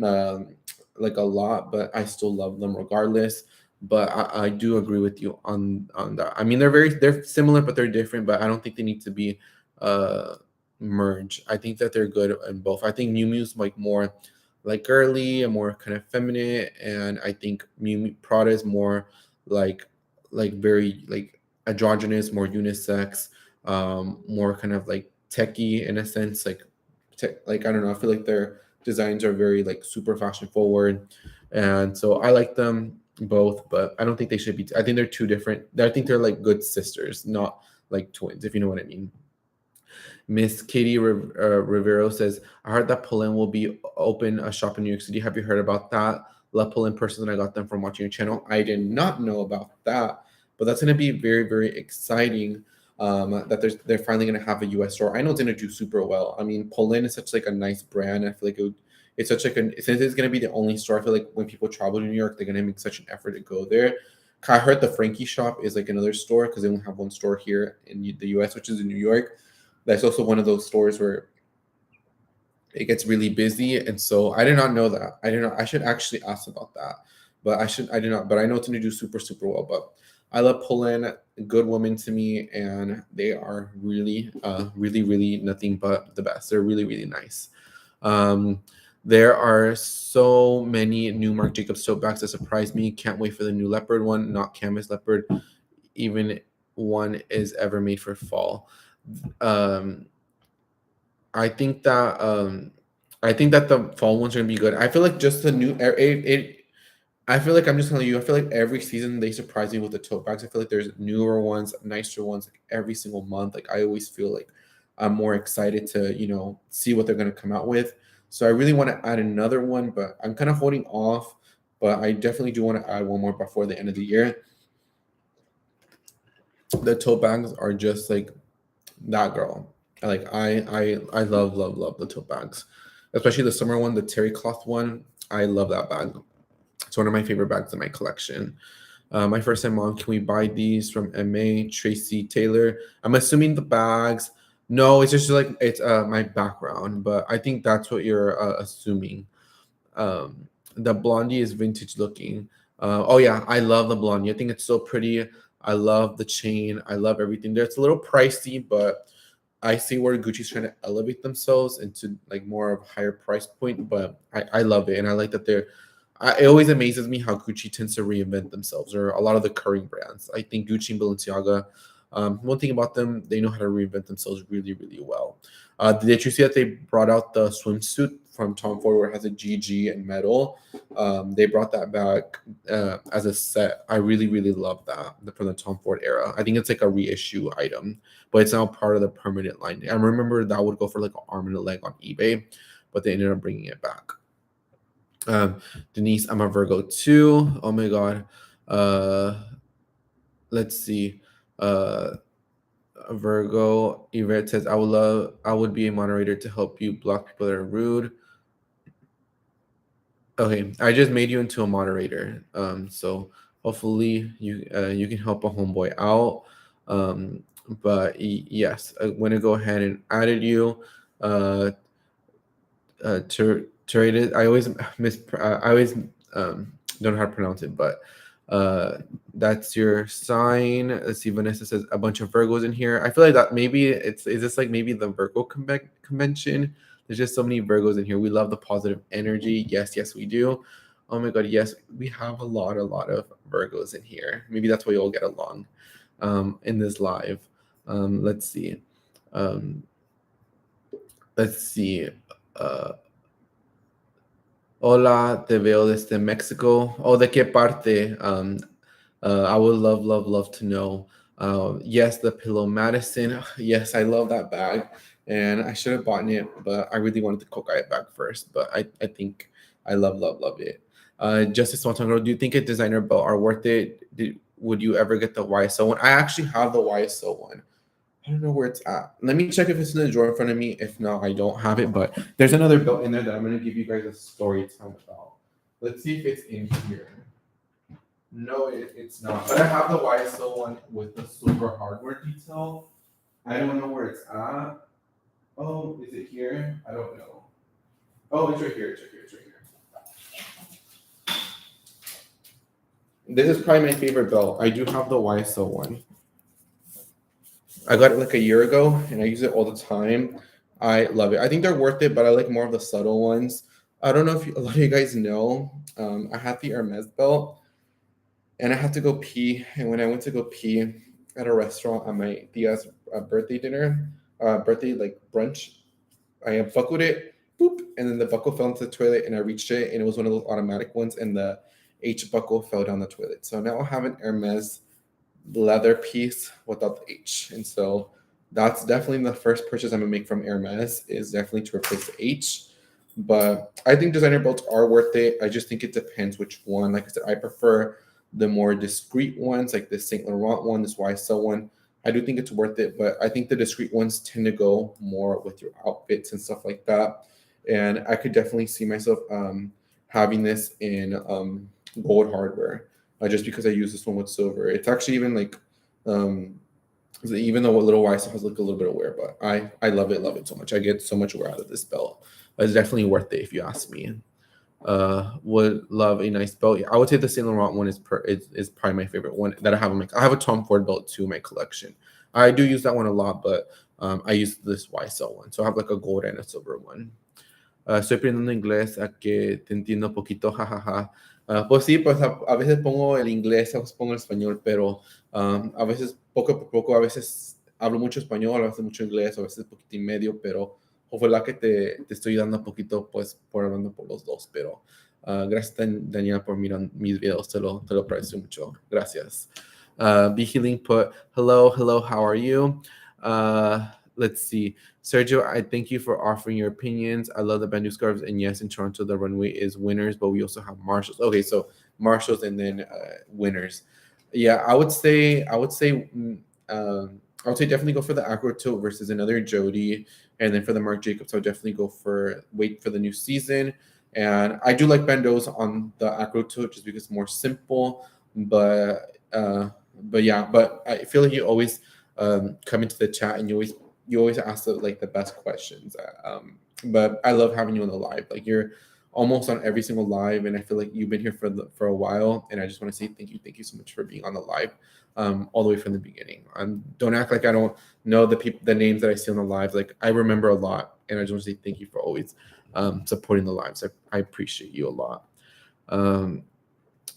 S1: um, like a lot. But I still love them regardless. But I do agree with you on that. I mean, they're similar, but they're different. But I don't think they need to be. Merge. I think that they're good in both. I think Miu Miu's like more like girly and more kind of feminine, and I think Prada is more like very like androgynous, more unisex, more kind of like techie in a sense. Like I don't know. I feel like their designs are very like super fashion forward, and so I like them both. But I don't think they should be. I think they're two different. I think they're like good sisters, not like twins, if you know what I mean. Miss Katie Rivero says, I heard that Pull-In will be open a shop in New York City. Have you heard about that? Love Pull-In person. I got them from watching your channel. I did not know about that, but that's going to be very exciting. That they're finally going to have a U.S. store. I know it's going to do super well. I mean, Pull-In is such like a nice brand. I feel like it's such like since it's going to be the only store. I feel like when people travel to New York, they're going to make such an effort to go there. I heard the Frankie shop is like another store because they only have one store here in the U.S., which is in New York. That's also one of those stores where it gets really busy. And so I did not know that. I did not. I should actually ask about that, but I did not. But I know it's going to do super well. But I love Pull-In, good woman to me, and they are really nothing but the best. They're really nice. Um, there are so many new Marc Jacobs tote bags that surprise me. Can't wait for the new leopard one, not canvas leopard. Even one is ever made for fall. Um, I think that the fall ones are gonna be good. I feel like just the new I feel like I'm just telling you. I feel like every season they surprise me with the tote bags. I feel like there's newer ones, nicer ones, like every single month. Like I always feel like I'm more excited to see what they're gonna come out with. So I really want to add another one, but I'm kind of holding off. But I definitely do want to add one more before the end of the year. The tote bags are just like that girl. Like I love the tote bags, especially the summer one, the terry cloth one. I love that bag. It's one of my favorite bags in my collection. My first time on, can we buy these from MA Tracy Taylor? I'm assuming the bags. No, it's just like it's my background, but I think that's what you're assuming. The blondie is vintage looking. Oh yeah, I love the blondie. I think it's so pretty. I love the chain. I love everything there. It's a little pricey, but I see where Gucci's trying to elevate themselves into like more of a higher price point. But I love it, and I like that they're. It always amazes me how Gucci tends to reinvent themselves, or a lot of the current brands. I think Gucci and Balenciaga. One thing about them, they know how to reinvent themselves really, really well. Did you see that they brought out the swimsuit from Tom Ford where it has a GG and metal? They brought that back as a set. I really, really love that from the Tom Ford era. I think it's like a reissue item, but it's now part of the permanent line. I remember that would go for like an arm and a leg on eBay, but they ended up bringing it back. Um, Denise, I'm a Virgo too. Oh my God. Uh, let's see. Uh, Virgo, Yvette says, I would be a moderator to help you block people that are rude. Okay, I just made you into a moderator. So hopefully you can help a homeboy out. But yes, I'm gonna go ahead and added you. Uh, Tory, I always I always don't know how to pronounce it, but uh, that's your sign. Let's see. Vanessa says a bunch of Virgos in here. I feel like that maybe it's is this like maybe the Virgo convention? There's just so many Virgos in here. We love the positive energy. Yes, yes, we do. Oh my God, yes, we have a lot of Virgos in here. Maybe that's why you all get along in this live. Let's see. Um, let's see. Uh, Hola, te veo desde Mexico. Oh, ¿de qué parte? I would love to know. Yes, the Pillow Madison. Yes, I love that bag. And I should have bought it, but I really wanted the Coca bag first. But I think I love it. Justice Montangro, do you think a designer belt are worth it? Would you ever get the YSL one? I actually have the YSL one. I don't know where it's at. Let me check if it's in the drawer in front of me. If not, I don't have it. But there's another belt in there that I'm going to give you guys a story time about. Let's see if it's in here. No, it's not. But I have the YSL one with the silver hardware detail. I don't know where it's at. Oh, is it here? I don't know. Oh, it's right here. It's right here. It's right here. This is probably my favorite belt. I do have the YSL one. I got it like a year ago and I use it all the time. I love it. I think they're worth it, but I like more of the subtle ones. I don't know if a lot of you guys know. I had the Hermes belt and I had to go pee. And when I went to go pee at a restaurant on my tia's birthday dinner, birthday like brunch, I buckled it, boop, and then the buckle fell into the toilet and I reached it and it was one of those automatic ones and the H buckle fell down the toilet. So now I have an Hermes leather piece without the H. And so that's definitely the first purchase I'm gonna make from Hermes is definitely to replace the H. But I think designer belts are worth it. I just think it depends which one. Like I said, I prefer the more discreet ones, like the Saint Laurent one, this YSL one. I do think it's worth it, but I think the discreet ones tend to go more with your outfits and stuff like that. And I could definitely see myself having this in gold hardware just because I use this one with silver. It's actually even like, even though a little white still has like a little bit of wear, but I love it so much. I get so much wear out of this belt. It's definitely worth it if you ask me. Would love a nice belt. I would say the Saint Laurent one is probably my favorite one that I have. I have a Tom Ford belt too in my collection. I do use that one a lot, but I use this YSL one. So I have like a gold and a silver one. Estoy aprendiendo inglés a que te entiendo poquito, jajaja. Pues sí, pues a veces pongo el inglés, a veces pongo el español, pero a veces poco a poco, a veces hablo mucho español, a veces mucho inglés, a veces poquito y medio, pero ojalá que te estoy dando un poquito, pues, por hablando por los dos, pero gracias, Daniel, por mirar mis videos, te lo aprecio mucho. Gracias. Be Healing put, hello, how are you? Let's see. Sergio, I thank you for offering your opinions. I love the Bandu scarves. And yes, in Toronto, the runway is winners, but we also have Marshalls. Okay, so Marshalls and then winners. Yeah, I would say definitely go for the Acro Tilt versus another Jody. And then for the Marc Jacobs, I would definitely wait for the new season. And I do like bandos on the acro toe just because it's more simple. But yeah, but I feel like you always come into the chat and you always ask the best questions. But I love having you on the live. Like you're almost on every single live, and I feel like you've been here for a while. And I just want to say thank you so much for being on the live, all the way from the beginning. Don't act like I don't know the names that I see on the live. Like I remember a lot, and I just want to say thank you for always supporting the lives. I appreciate you a lot. Um,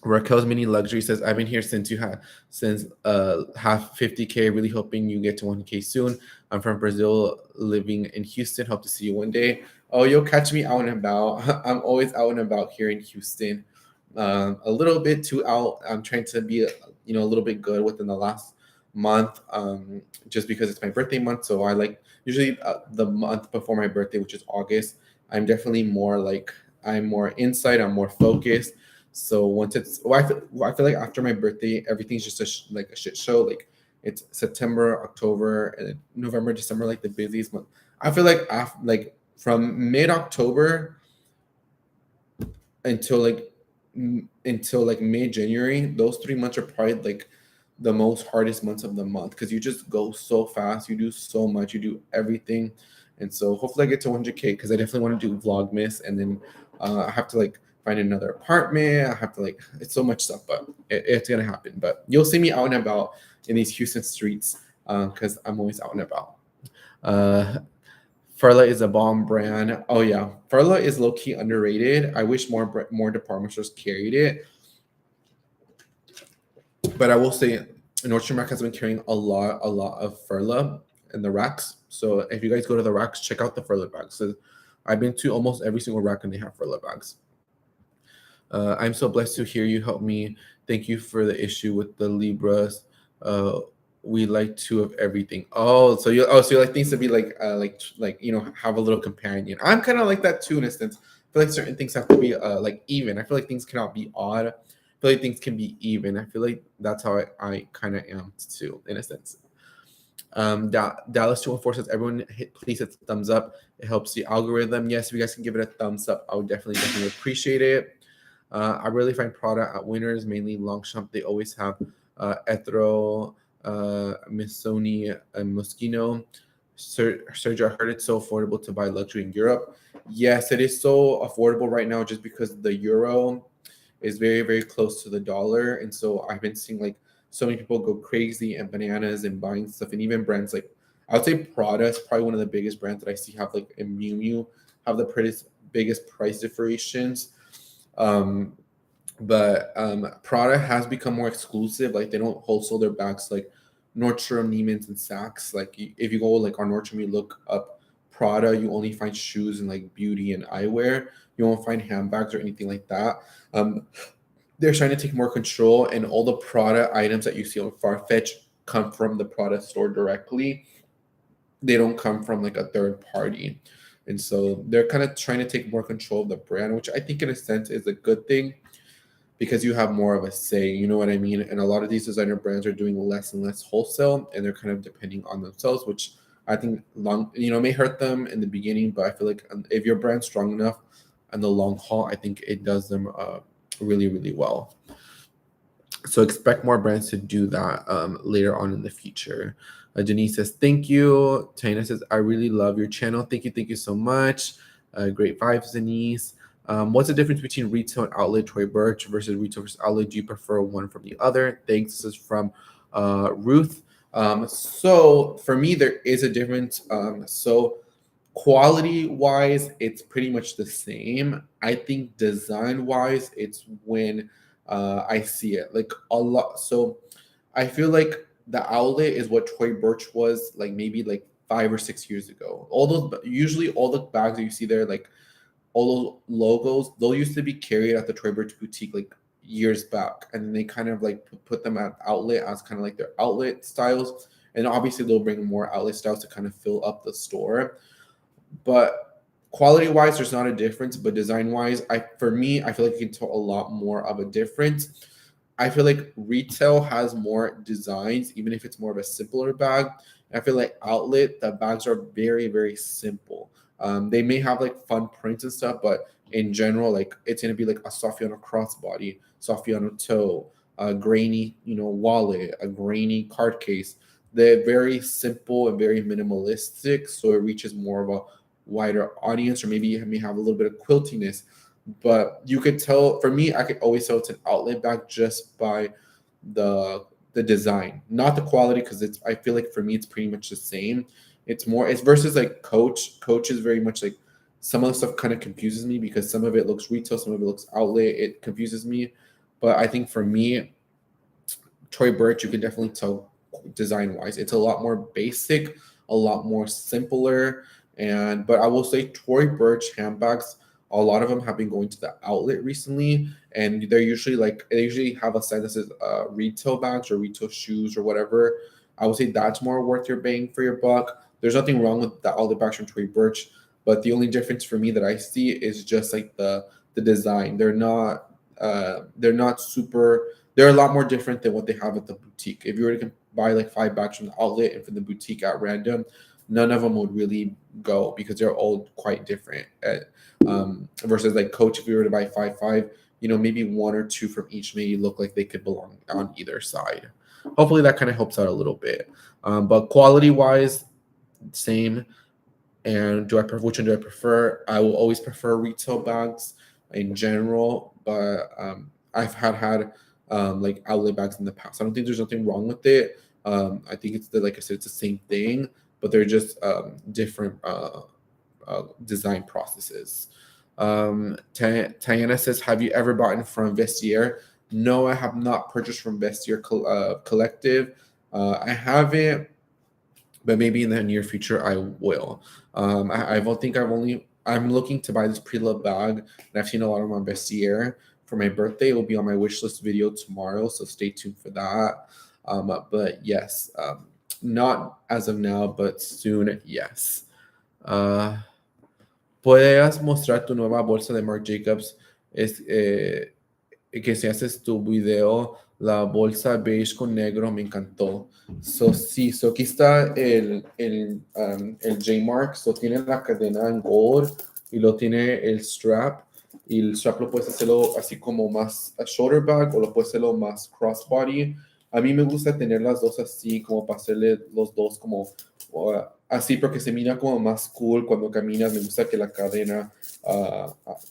S1: Raquel's Mini Luxury says, I've been here since half 50K, really hoping you get to 1K soon. I'm from Brazil, living in Houston. Hope to see you one day. Oh, you'll catch me out and about. I'm always out and about here in Houston. A little bit too out. I'm trying to be, a little bit good within the last month, just because it's my birthday month. So I like usually the month before my birthday, which is August. I'm definitely more like I'm more inside. I'm more focused. So once I feel like after my birthday, everything's just like a shit show. Like it's September, October, and then November, December, like the busiest month. I feel like from mid October until like mid January, those 3 months are probably like the most hardest months of the month because you just go so fast, you do so much, you do everything, and so hopefully I get to 100K because I definitely want to do Vlogmas, and then I have to like find another apartment. I have to like it's so much stuff, but it's gonna happen. But you'll see me out and about in these Houston streets because I'm always out and about. Uh, Furla is a bomb brand. Oh yeah, Furla is low key underrated. I wish more department stores carried it, but I will say Nordstrom Rack has been carrying a lot of Furla in the racks. So if you guys go to the racks, check out the Furla bags. So I've been to almost every single rack and they have Furla bags. I'm so blessed to hear you help me. Thank you for the issue with the Libras. Uh, we like two of everything. So you like things to be like have a little companion. I'm kind of like that too in a sense. I feel like certain things have to be like even. I feel like things cannot be odd. I feel like things can be even. I feel like that's how I kind of am too in a sense. Dallas 214 says everyone please hit thumbs up. It helps the algorithm. Yes, if you guys can give it a thumbs up, I would definitely appreciate it. I really find Prada at Winners, mainly Longchamp. They always have Ethro, Missoni, and Moschino. Sergio, I heard it's so affordable to buy luxury in Europe. Yes, it is so affordable right now just because the euro is very, very close to the dollar. And so I've been seeing like so many people go crazy and bananas and buying stuff. And even brands like, I would say Prada is probably one of the biggest brands that I see have like in Miu Miu have the biggest price differentiations. Um, but Prada has become more exclusive. Like they don't wholesale their bags like Nordstrom, Neiman's, and Saks. Like if you go like on Nordstrom, you look up Prada, you only find shoes and like beauty and eyewear. You won't find handbags or anything like that. They're trying to take more control, and all the Prada items that you see on Farfetch come from the Prada store directly. They don't come from like a third party. And so they're kind of trying to take more control of the brand, which I think in a sense is a good thing because you have more of a say, you know what I mean? And a lot of these designer brands are doing less and less wholesale and they're kind of depending on themselves, which I think may hurt them in the beginning, but I feel like if your brand's strong enough in the long haul, I think it does them really, really well. So expect more brands to do that later on in the future. Denise says, thank you. Tina says, I really love your channel. Thank you so much. Great vibes, Denise. What's the difference between retail and outlet, Tory Burch versus retail versus outlet? Do you prefer one from the other? Thanks. This is from Ruth. So for me, there is a difference. So quality wise, it's pretty much the same. I think design wise, it's when I see it like a lot. So I feel like the outlet is what Tory Burch was like maybe like 5 or 6 years ago. Usually all the bags that you see there, like all those logos, those used to be carried at the Tory Burch boutique like years back, and then they kind of like put them at outlet as kind of like their outlet styles, and obviously they'll bring more outlet styles to kind of fill up the store. But quality wise, there's not a difference, but design wise, for me, I feel like you can tell a lot more of a difference. I feel like retail has more designs, even if it's more of a simpler bag. I feel like outlet, the bags are very, very simple. They may have like fun prints and stuff, but in general, like it's gonna be like a softy on a crossbody, softy on a toe, a grainy, wallet, a grainy card case. They're very simple and very minimalistic, so it reaches more of a wider audience, or maybe you may have a little bit of quiltiness. But you could tell, for me, I could always tell it's an outlet bag just by the design, not the quality, because it's I feel like for me it's pretty much the same. It's versus like Coach. Coach is very much like some of the stuff kind of confuses me because some of it looks retail, some of it looks outlet. It confuses me. But I think for me, Tory Burch, you can definitely tell design wise, it's a lot more basic, a lot more simpler. And but I will say Tory Burch handbags, a lot of them have been going to the outlet recently, and they're usually like they usually have a sign that says retail bags or retail shoes or whatever. I would say that's more worth your bang for your buck. There's nothing wrong with the outlet bags from Tory Burch, but the only difference for me that I see is just like the design. They're not super, they're a lot more different than what they have at the boutique. If you were to buy like 5 bags from the outlet and from the boutique at random, none of them would really go because they're all quite different. Versus like Coach, if you were to buy five, maybe one or two from each maybe look like they could belong on either side. Hopefully that kind of helps out a little bit. But quality wise, same. And which one do I prefer? I will always prefer retail bags in general, but I've had like outlet bags in the past. I don't think there's nothing wrong with it. I think like I said, it's the same thing, but they're just different design processes. Tiana says, "Have you ever bought from Vestiaire?" No, I have not purchased from Vestiaire Collective. I haven't, but maybe in the near future I will. I don't think I'm looking to buy this pre-loved bag, and I've seen a lot of them on Vestiaire for my birthday. It will be on my wish list video tomorrow, so stay tuned for that. But yes, not as of now, but soon, yes. Uh, Puedes mostrar tu nueva bolsa de Marc Jacobs. Que si haces tu video, la bolsa beige con negro me encantó. Sí, aquí está el J-Mark. Tiene la cadena en gold y lo tiene el strap. Y el strap lo puedes hacerlo así como más a shoulder bag o lo puedes hacerlo más crossbody. A mí me gusta tener las dos así, como para hacerle los dos como así, porque se mira como más cool cuando caminas. Me gusta que la cadena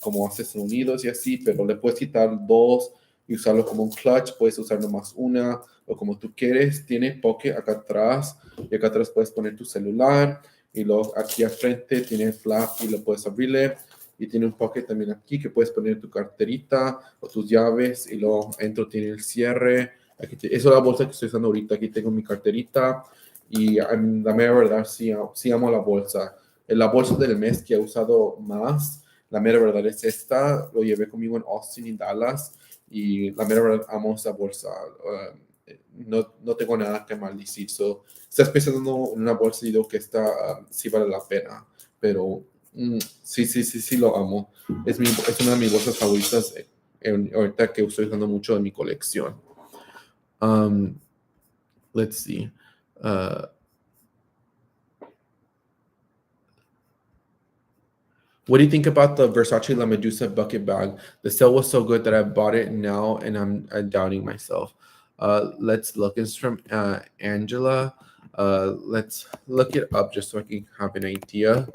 S1: como hace sonidos y así, pero le puedes quitar dos y usarlo como un clutch. Puedes usar nomás una o como tú quieres. Tiene pocket acá atrás y acá atrás puedes poner tu celular, y luego aquí al frente tiene el flap y lo puedes abrirle, y tiene un pocket también aquí que puedes poner tu carterita o tus llaves, y luego dentro tiene el cierre. Esa es la bolsa que estoy usando ahorita. Aquí tengo mi carterita y la mera verdad sí amo la bolsa. La bolsa del mes que he usado más, la mera verdad es esta. Lo llevé conmigo en Austin y Dallas, y la mera verdad amo esa bolsa. No tengo nada que maldecir. Estás pensando en una bolsa y digo que esta sí vale la pena, pero sí lo amo. Es una de mis bolsas favoritas ahorita que estoy usando mucho en mi colección. Let's see. What do you think about the Versace La Medusa bucket bag? The sale was so good that I bought it now, and I'm doubting myself. Let's look. It's from Angela. Let's look it up just so I can have an idea.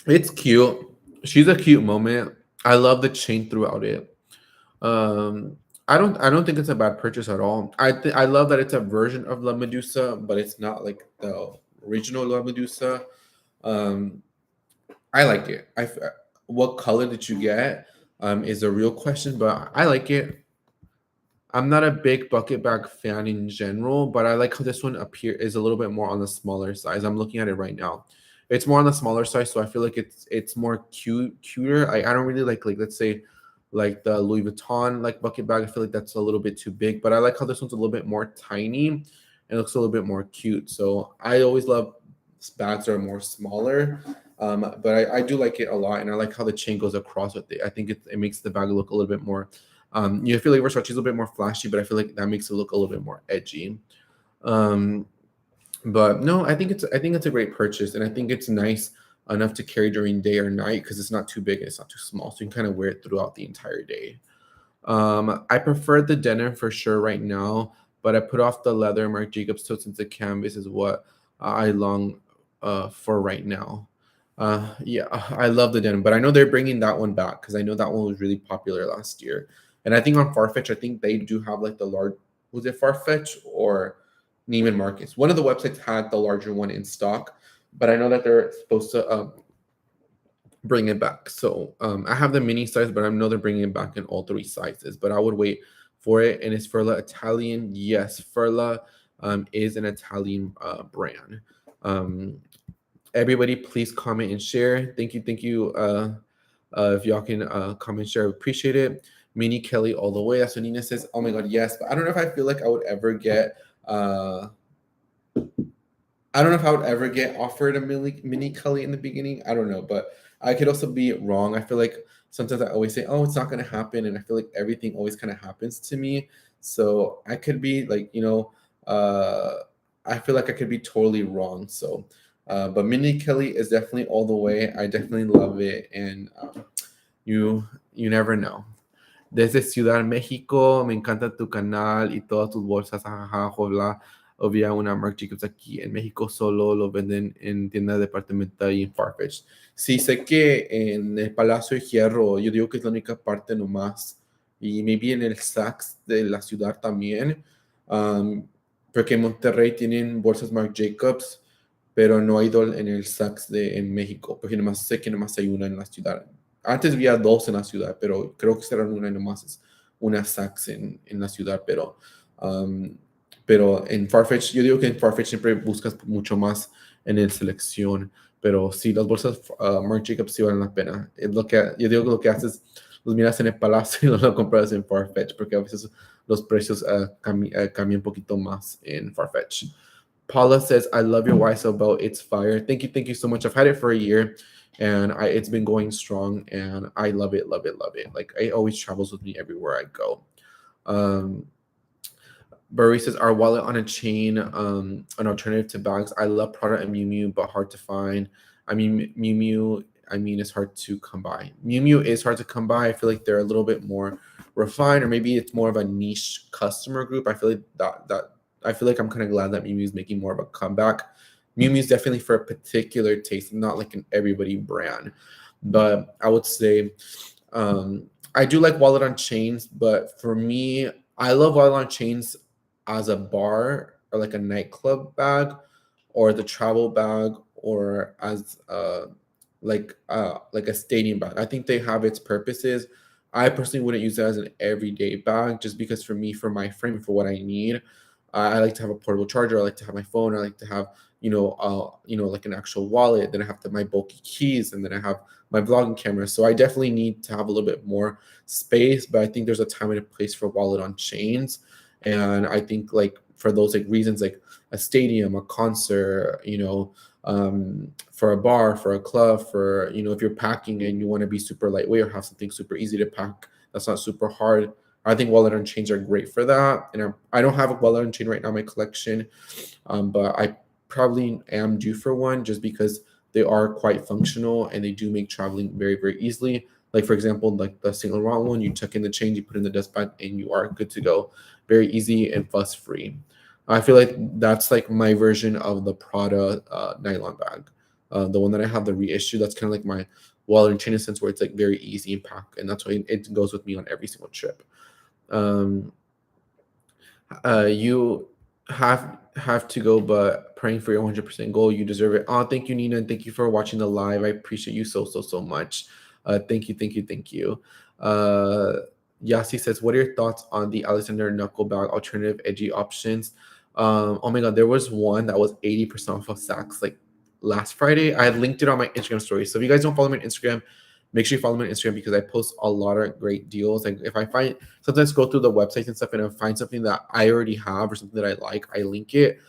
S1: It's cute. She's a cute moment. I love the chain throughout it. I don't think it's a bad purchase at all. I love that it's a version of La Medusa, but it's not like the original La Medusa. Um, I like it. What color did you get? Is a real question, but I like it. I'm not a big bucket bag fan in general, but I like how this one is a little bit more on the smaller size. I'm looking at it right now. It's more on the smaller size, so I feel like it's more cuter. I don't really like let's say like the Louis Vuitton like bucket bag. I feel like that's a little bit too big, but I like how this one's a little bit more tiny and it looks a little bit more cute. So I always love bags that are more smaller. But I do like it a lot, and I like how the chain goes across with it. I think it makes the bag look a little bit more. You feel like Versace's a little bit more flashy, but I feel like that makes it look a little bit more edgy. Um, But no, I think it's a great purchase, and I think it's nice enough to carry during day or night because it's not too big and it's not too small, so you can kind of wear it throughout the entire day. I prefer the denim for sure right now, but I put off the leather Marc Jacobs toe since the canvas is what I long for right now. Yeah, I love the denim, but I know they're bringing that one back because I know that one was really popular last year. And I think on Farfetch, I think they do have like the large, was it Farfetch or Neiman Marcus? One of the websites had the larger one in stock, but I know that they're supposed to bring it back. So I have the mini size, but I know they're bringing it back in all three sizes. But I would wait for it. And is Furla Italian? Yes, Furla is an Italian brand. Um, Everybody, please comment and share. Thank you. If y'all can comment, share, I appreciate it. Mini Kelly all the way. That's what Nina says. Oh my god, yes. But I don't know if I feel like I would ever get. I don't know if I would ever get offered a mini Kelly in the beginning. I don't know, but I could also be wrong. I feel like sometimes I always say, "Oh, it's not going to happen," and I feel like everything always kind of happens to me. So I could be like, I feel like I could be totally wrong. So, but mini Kelly is definitely all the way. I definitely love it, and you you never know. Desde Ciudad México, me encanta tu canal y todas tus bolsas, jajaja, ojalá hubiera una Marc Jacobs aquí en México, solo lo venden en tiendas departamentales y en Farfetch. Sí, sé que en el Palacio de Hierro, yo digo que es la única parte nomás, y maybe en el Saks de la ciudad también, um, porque en Monterrey tienen bolsas Marc Jacobs, pero no hay dos en el Saks en México, porque nomás sé que nomás hay una en la ciudad. Antes había dos en la ciudad, pero creo que serán una y nomás es una Saks en la ciudad, um, pero en Farfetch, yo digo que en Farfetch siempre buscas mucho más en el selección, pero sí, las bolsas Marc Jacobs sí valen la pena. Es lo que, yo digo que lo que haces, los miras en el Palacio y no lo compras en Farfetch, porque a veces los precios cambian un poquito más en Farfetch. Paula says, I love your YSL belt. It's fire. Thank you so much. I've had it for a year and it's been going strong and I love it, love it, love it. Like it always travels with me everywhere I go. Um, Burry says, our wallet on a chain, an alternative to bags. I love Prada and Miu Miu, but hard to find. I mean, Miu Miu, it's hard to come by. Miu Miu is hard to come by. I feel like they're a little bit more refined, or maybe it's more of a niche customer group. I feel like I feel like I'm kind of glad that Miu Miu is making more of a comeback. Miu Miu is definitely for a particular taste, not like an everybody brand. But I would say I do like wallet on chains, but for me, I love wallet on chains as a bar or like a nightclub bag or the travel bag or as like a stadium bag. I think they have its purposes. I personally wouldn't use it as an everyday bag just because for me, for my frame, for what I need, I like to have a portable charger. I like to have my phone. I like to have like an actual wallet. Then I have my bulky keys, and then I have my vlogging camera. So I definitely need to have a little bit more space. But I think there's a time and a place for wallet on chains, and I think like for those like reasons, like a stadium, a concert, for a bar, for a club, for if you're packing and you want to be super lightweight or have something super easy to pack that's not super hard. I think wallet on chains are great for that. And I don't have a wallet on chain right now in my collection, but I probably am due for one just because they are quite functional and they do make traveling very, very easily. Like for example, like the Saint Laurent one, you tuck in the chain, you put in the dust bag, and you are good to go. Very easy and fuss free. I feel like that's like my version of the Prada nylon bag, the one that I have the reissue. That's kind of like my wallet and chain in a sense where it's like very easy and pack, and that's why it goes with me on every single trip. Um, you have to go, but praying for your 100% goal. You deserve it. Oh, thank you, Nina, and thank you for watching the live. I appreciate you so much. Thank you. Uh, Yasi says, "What are your thoughts on the Alexander knuckle bag alternative edgy options?" Oh my god, there was one that was 80% off of Saks like last Friday. I had linked it on my Instagram story. So if you guys don't follow me on Instagram, make sure you follow me on Instagram because I post a lot of great deals. Like if I find sometimes go through the websites and stuff and I find something that I already have or something that I like, I link it.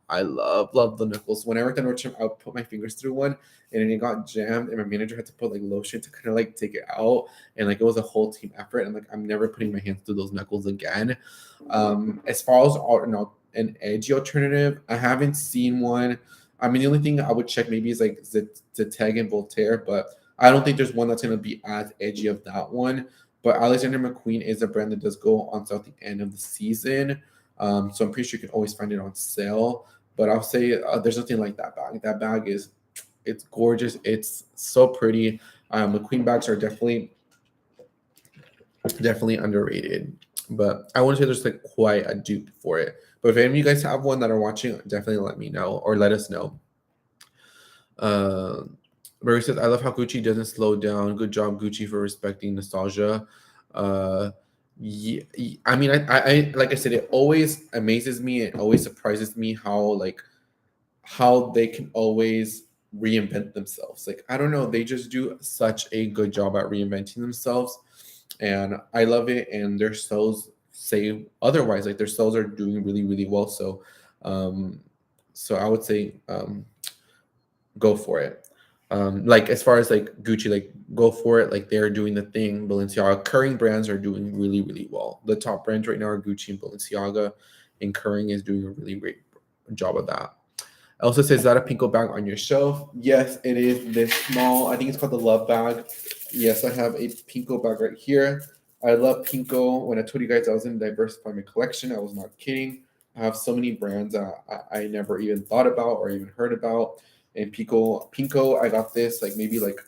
S1: I love the nickels. When I worked at Nordstrom, I would put my fingers through one and then it got jammed and my manager had to put like lotion to kind of like take it out. And like it was a whole team effort. And like I'm never putting my hands through those knuckles again. As far as an edgy alternative. I haven't seen one. I mean, the only thing I would check maybe is like Zeteg and Voltaire, but I don't think there's one that's gonna be as edgy of that one. But Alexander McQueen is a brand that does go on sale at the end of the season, so I'm pretty sure you can always find it on sale. But I'll say there's nothing like that bag. That bag is it's gorgeous. It's so pretty. McQueen bags are definitely underrated. But I want to say there's like quite a dupe for it. But if any of you guys have one that are watching, definitely let me know or let us know. Uh, Murray says, I love how Gucci doesn't slow down. Good job, Gucci, for respecting nostalgia. Uh, yeah, I mean, I like I said, it always amazes me. It always surprises me how they can always reinvent themselves. Like, I don't know, they just do such a good job at reinventing themselves. And I love it. And their sales say otherwise. Like their sales are doing really, really well. Um, so I would say go for it. Like as far as like Gucci, like go for it. Like they're doing the thing. Balenciaga, Kering brands are doing really, really well. The top brands right now are Gucci and Balenciaga, and Kering is doing a really great job of that. Also says, is that a Pinko bag on your shelf? Yes, it is this small. I think it's called the Love bag. Yes, I have a Pinko bag right here. I love Pinko. When I told you guys I was in diversify my collection, I was not kidding. I have so many brands that I never even thought about or even heard about. And Pinko, I got this like maybe like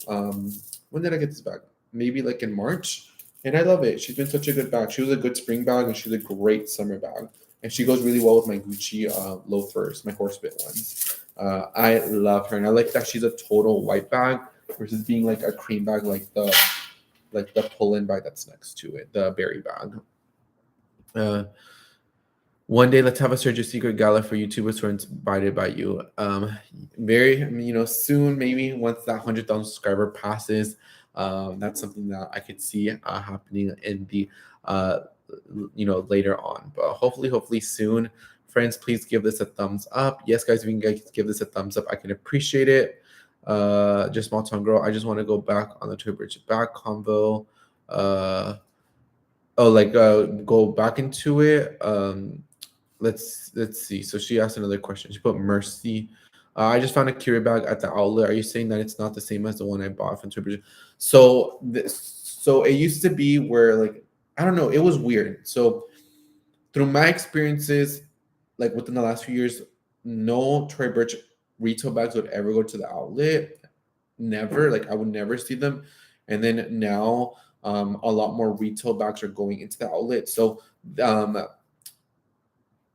S1: when did I get this bag? Maybe like in March. And I love it. She's been such a good bag. She was a good spring bag and she's a great summer bag, and she goes really well with my Gucci loafers, my horsebit ones. I love her, and I like that she's a total white bag versus being like a cream bag, like the pull-in bag that's next to it, the berry bag. Uh, One day, let's have a Search Your Secret gala for YouTubers who are inspired by you. Very, I mean, soon, maybe once that 100,000 subscriber passes, that's something that I could see happening in the, uh, later on. But hopefully soon. Friends, please give this a thumbs up. Yes, guys, if you can guys give this a thumbs up, I can appreciate it. Just small town girl. I just want to go back on the Tory Burch back convo. Uh, go back into it. Let's see. So she asked another question. She put Mercy. I just found a Kira bag at the outlet. Are you saying that it's not the same as the one I bought from Twitter? So it used to be where like I don't know. It was weird. So through my experiences, like within the last few years, no Tory Burch retail bags would ever go to the outlet. Never. Like I would never see them. And then now, a lot more retail bags are going into the outlet. So um,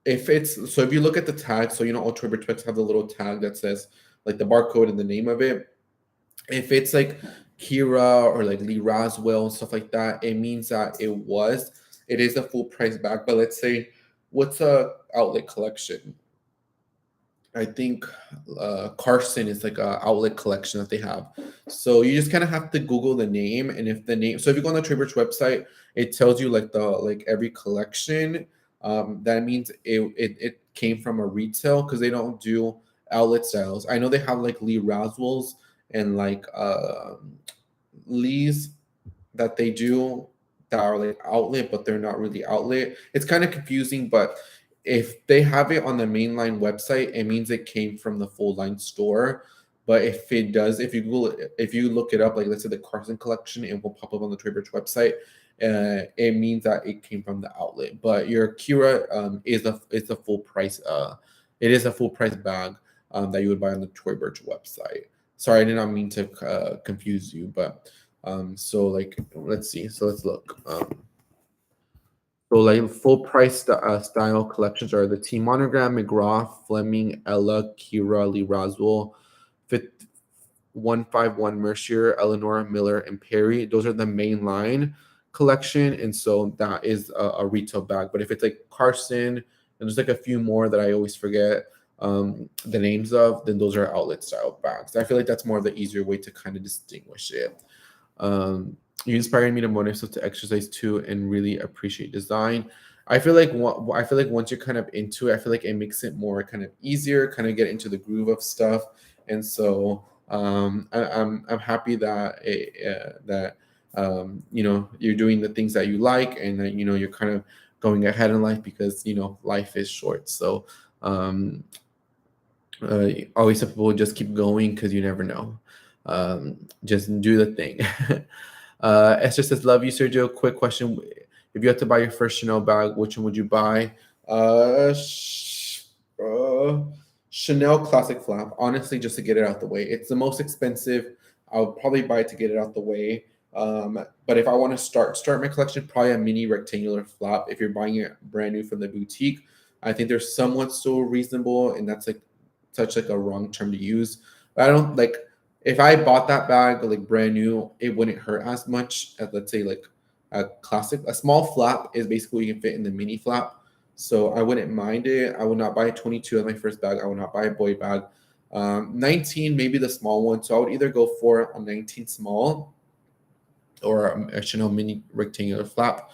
S1: if you look at the tag, so all Tory Burch bags have the little tag that says like the barcode and the name of it. If it's like Kira or like Lee Roswell and stuff like that, it means that it is a full price bag. But let's say, what's a outlet collection? I think Carson is like a outlet collection that they have. So you just kind of have to Google the name, and if the name, so if you go on the Tory Burch website, it tells you like every collection. That means it came from a retail because they don't do outlet styles. I know they have like Lee Roswell's and like Lee's that they do that are like outlet, but they're not really outlet. It's kind of confusing, but if they have it on the mainline website, it means it came from the full line store. But if it does, if you Google it, if you look it up, like let's say the Carson collection, it will pop up on the Tory Burch website. It means that it came from the outlet. But your Kira is a full price. It is a full price bag that you would buy on the Tory Burch website. Sorry, I did not mean to confuse you, but so like let's see. So let's look. So like full price style collections are the T Monogram, McGraw, Fleming, Ella, Kira, Lee Roswell, Fit 151 Mercier, Eleanor, Miller, and Perry. Those are the main line collection, and so that is a retail bag. But if it's like Carson, and there's like a few more that I always forget the names of, then those are outlet style bags. I feel like that's more of the easier way to kind of distinguish it. You inspired me to motivate myself to exercise too and really appreciate design. I feel like once you're kind of into it, I feel like it makes it more kind of easier, kind of get into the groove of stuff. And so I'm happy that you're doing the things that you like, and that you're kind of going ahead in life, because life is short. So um, always tell people, just keep going because you never know. Just do the thing. Esther says, love you, Sergio. Quick question. If you had to buy your first Chanel bag, which one would you buy? Uh, sh- uh, Chanel Classic Flap. Honestly, just to get it out the way. It's the most expensive. I would probably buy it to get it out the way. But if I want to start my collection, probably a mini rectangular flap. If you're buying it brand new from the boutique, I think they're somewhat still reasonable, and that's like such like a wrong term to use. But I don't like, if I bought that bag like brand new, it wouldn't hurt as much as, let's say, like a classic. A small flap is basically what you can fit in the mini flap, so I wouldn't mind it. I would not buy a 22 as my first bag. I would not buy a boy bag. 19 maybe the small one. So I would either go for a 19 small or a Chanel mini rectangular flap.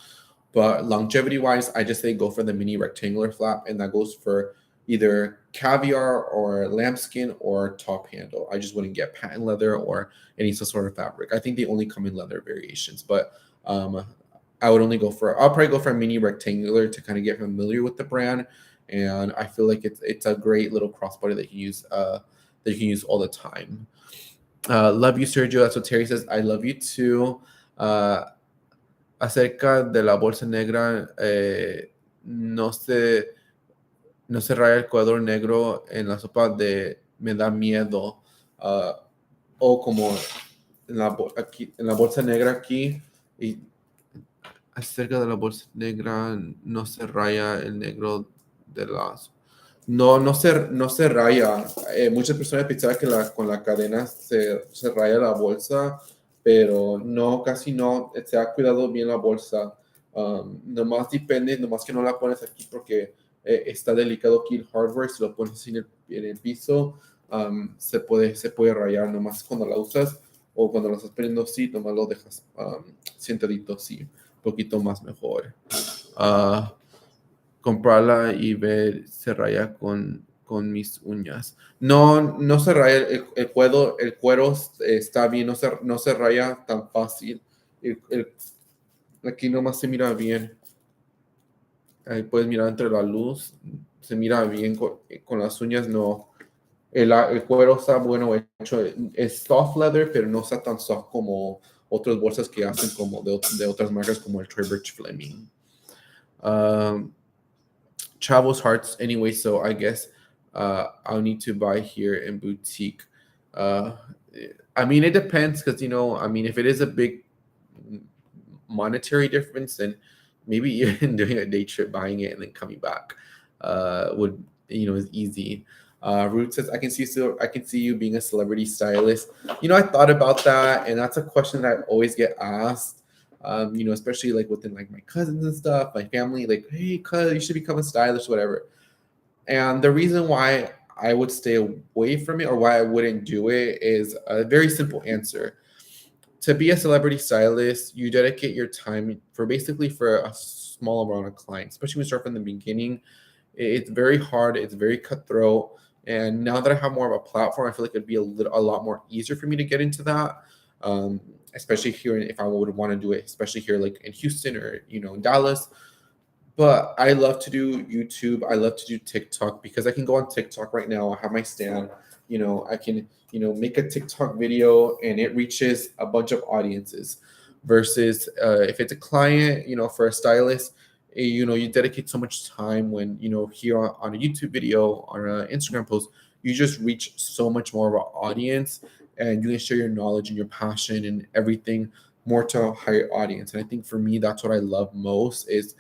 S1: But longevity wise, I just say go for the mini rectangular flap, and that goes for either caviar or lambskin or top handle. I just wouldn't get patent leather or any sort of fabric. I think they only come in leather variations, but um, I'll probably go for a mini rectangular to kind of get familiar with the brand, and I feel like it's a great little crossbody that you can use all the time. Love you, Sergio. That's what Terry says. I love you too. Uh, Acerca de la bolsa negra, no se raya el cuadro negro en la sopa de me da miedo. Uh, o como aquí, en la bolsa negra aquí, y acerca de la bolsa negra, no se raya el negro de las... No, no se raya. Muchas personas pensaban que con la cadena se raya la bolsa, pero no, casi no. Se ha cuidado bien la bolsa. Nomás depende, nomás que no la pones aquí porque está delicado aquí el hardware. Si lo pones en el piso, se puede rayar. Nomás cuando la usas o cuando la estás poniendo así, nomás lo dejas sentadito así, un poquito más mejor. Ah, comprarla y ver se raya mis uñas. No, no se raya el cuero está bien, no se raya tan fácil. Aquí nomás se mira bien. Ahí puedes mirar entre la luz, se mira bien con las uñas, no. El cuero está bueno hecho, es soft leather, pero no está tan soft como otras bolsas que hacen como de otras marcas como el Tory Burch Fleming. Travels hearts anyway, so I guess I'll need to buy here in boutique. Uh, I mean, it depends because I mean, if it is a big monetary difference, then maybe even doing a day trip, buying it, and then coming back would is easy. Root says, I can see you being a celebrity stylist. I thought about that, and that's a question that I always get asked. Especially like within like my cousins and stuff, my family, like, hey, cuz, you should become a stylist, whatever. And the reason why I would stay away from it or why I wouldn't do it is a very simple answer. To be a celebrity stylist, you dedicate your time for a small amount of clients, especially when you start from the beginning. It's very hard, it's very cutthroat. And now that I have more of a platform, I feel like it'd be a lot more easier for me to get into that. Especially here, if I would want to do it, especially here like in Houston or in Dallas. But I love to do YouTube. I love to do TikTok because I can go on TikTok right now. I have my stand. I can make a TikTok video and it reaches a bunch of audiences. Versus if it's a client, for a stylist, you dedicate so much time when here on a YouTube video or an Instagram post, you just reach so much more of an audience, and you can share your knowledge and your passion and everything more to a higher audience. And I think for me, that's what I love most is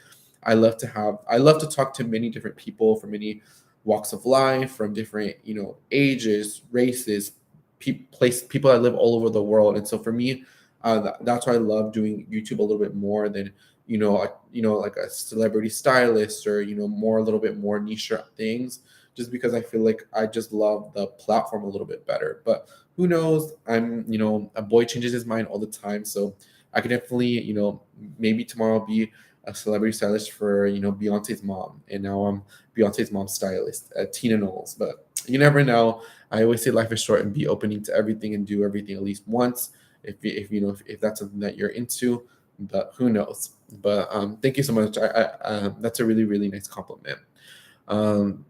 S1: I love to talk to many different people from many walks of life, from different, ages, races, people that live all over the world. And so for me, that's why I love doing YouTube a little bit more than, like a celebrity stylist or, more, a little bit more niche things, just because I feel like I just love the platform a little bit better. But who knows? A boy changes his mind all the time. So I can definitely, maybe tomorrow I'll be a celebrity stylist for, Beyonce's mom. And now I'm Beyonce's mom's stylist, Tina Knowles. But you never know. I always say life is short and be opening to everything and do everything at least once if that's something that you're into. But who knows? But thank you so much. That's a really really nice compliment. Um,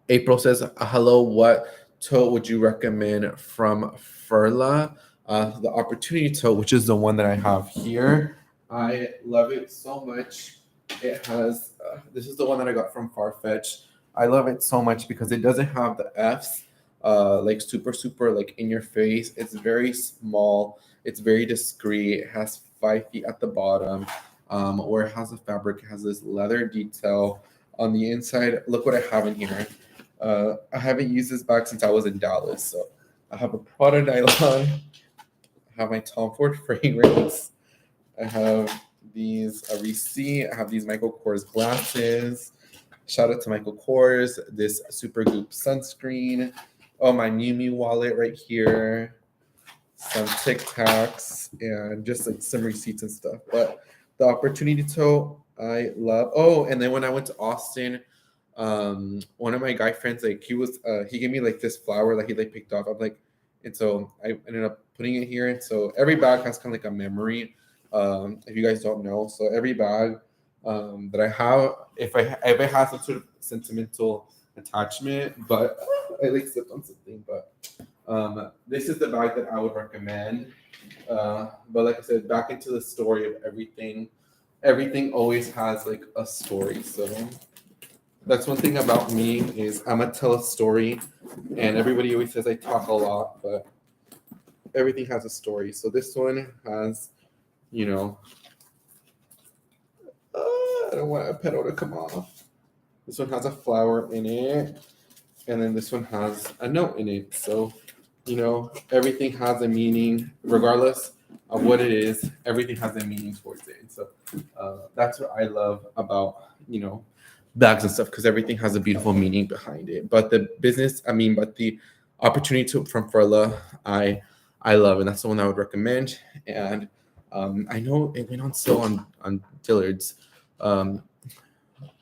S1: April says, "Hello, what tote would you recommend from Furla? The Opportunity tote, which is the one that I have here. I love it so much. It has this is the one that I got from Farfetch. I love it so much because it doesn't have the F's, like super super like in your face. It's very small. It's very discreet. It has 5 feet at the bottom, where it has the fabric. It has this leather detail on the inside. Look what I have in here. I haven't used this bag since I was in Dallas. So I have a Prada nylon. I have my Tom Ford fragrance. I have these a receipt. I have these Michael Kors glasses. Shout out to Michael Kors. This Super Goop sunscreen. Oh, my Miu Miu wallet right here. Some Tic Tacs and just like some receipts and stuff. But the Opportunity tote I love. Oh, and then when I went to Austin, one of my guy friends like he gave me like this flower that he like picked off. I'm like, and so I ended up putting it here. And so every bag has kind of like a memory. If you guys don't know, so every bag that I have, if it has some sort of sentimental attachment, but I like slipped on something, but this is the bag that I would recommend. But like I said, back into the story of everything. Everything always has like a story. So that's one thing about me is I'm gonna tell a story, and everybody always says I talk a lot, but everything has a story. So this one has, you know, I don't want a petal to come off. This one has a flower in it, and then this one has a note in it. So, everything has a meaning, regardless of what it is. Everything has a meaning towards it. And so that's what I love about bags and stuff, because everything has a beautiful meaning behind it. But but the opportunity from Furla, I love, and that's the one I would recommend. And I know it went on sale on Dillard's. Um,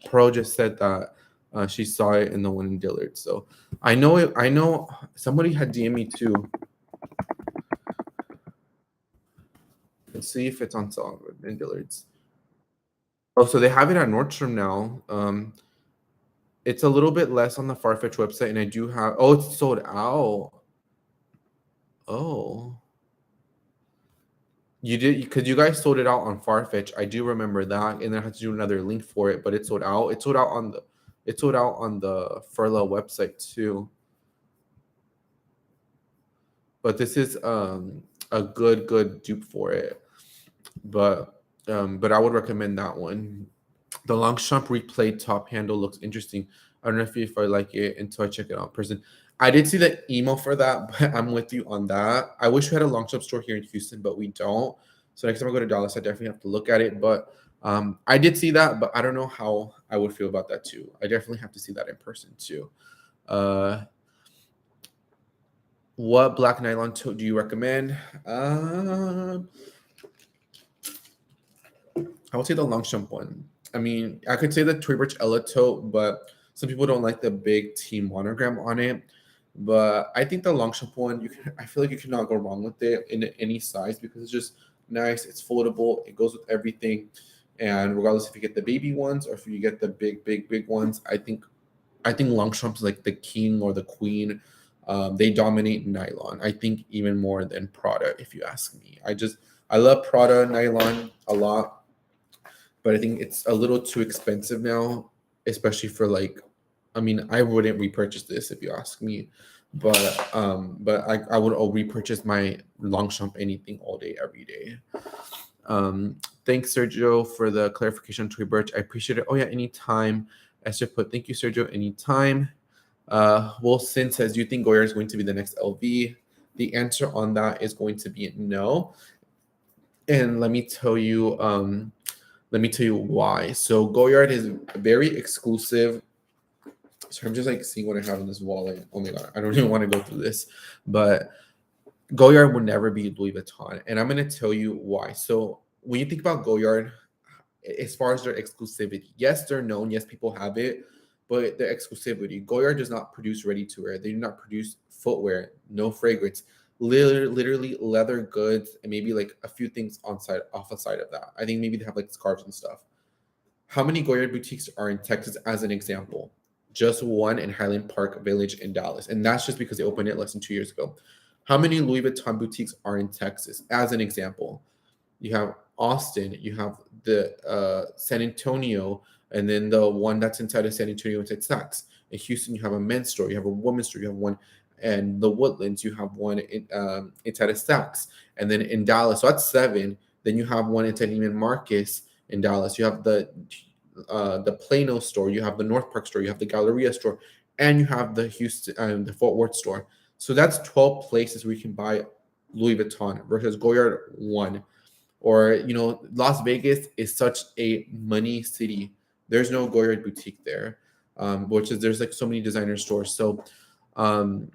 S1: Pearl just said that she saw it in the one in Dillard. So I know it. I know somebody had DM me too. Let's see if it's on sale in Dillard's. Oh, so they have it at Nordstrom now. It's a little bit less on the Farfetch website, and I do have. Oh, it's sold out. Oh, you did, because you guys sold it out on Farfetch. I do remember that, and then I had to do another link for it, but it sold out. It sold out on the Furla website too. But this is a good dupe for it. But I would recommend that one. The Longchamp replay top handle looks interesting. I don't know if I like it until I check it out in person. I did see the email for that, but I'm with you on that. I wish we had a Longchamp store here in Houston, but we don't. So next time I go to Dallas, I definitely have to look at it. But I did see that, but I don't know how I would feel about that too. I definitely have to see that in person too. Uh, what black nylon tote do you recommend? I would say the Longchamp one. I mean, I could say the Tory Burch Ella tote, but some people don't like the big T monogram on it. But I think the Longchamp one, I feel like you cannot go wrong with it in any size, because it's just nice. It's foldable. It goes with everything. And regardless if you get the baby ones or if you get the big ones, I think Longchamp's like the king or the queen. They dominate nylon. I think even more than Prada, if you ask me. I love Prada nylon a lot, but I think it's a little too expensive now, especially for like, I mean, I wouldn't repurchase this if you ask me, but I would repurchase my Longchamp anything all day, every day. Thanks, Sergio, for the clarification on Tory Burch. I appreciate it. Oh yeah, anytime. Esther put, thank you, Sergio, anytime. Will Sin says, do you think Goyard is going to be the next LV? The answer on that is going to be no. And let me tell you why. So Goyard is very exclusive. So I'm just like seeing what I have in this wallet. Oh my god, I don't even want to go through this, but Goyard will never be Louis Vuitton, and I'm going to tell you why. So when you think about Goyard, as far as their exclusivity, yes, they're known. Yes, people have it, but their exclusivity. Goyard does not produce ready to wear. They do not produce footwear. No fragrance. literally leather goods, and maybe like a few things on side off the side of that. I think maybe they have like scarves and stuff. How many Goyard boutiques are in Texas, as an example? Just one in Highland Park Village in Dallas. And that's just because they opened it less than 2 years ago. How many Louis Vuitton boutiques are in Texas, as an example? You have Austin, you have the San Antonio, and then the one that's inside of San Antonio inside Saks. In Houston, you have a men's store, you have a women's store, you have one, and the Woodlands, you have one inside of Saks, and then in Dallas, so that's seven. Then you have one inside Neiman Marcus in Dallas. You have the Plano store, you have the North Park store, you have the Galleria store, and you have the Houston the Fort Worth store. So that's 12 places where you can buy Louis Vuitton versus Goyard one. Or Las Vegas is such a money city. There's no Goyard boutique there, which is there's like so many designer stores. So um,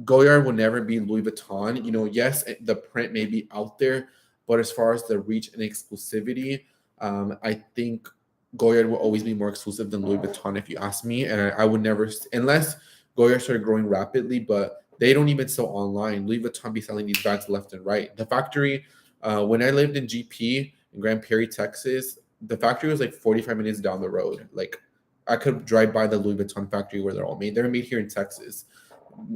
S1: Goyard will never be Louis Vuitton. Yes, the print may be out there, but as far as the reach and exclusivity, I think Goyard will always be more exclusive than Louis Vuitton, if you ask me. And I would never, unless Goyard started growing rapidly, but they don't even sell online. Louis Vuitton be selling these bags left and right. The factory, when I lived in GP in Grand Prairie, Texas, the factory was like 45 minutes down the road. Like I could drive by the Louis Vuitton factory where they're all made. They're made here in Texas.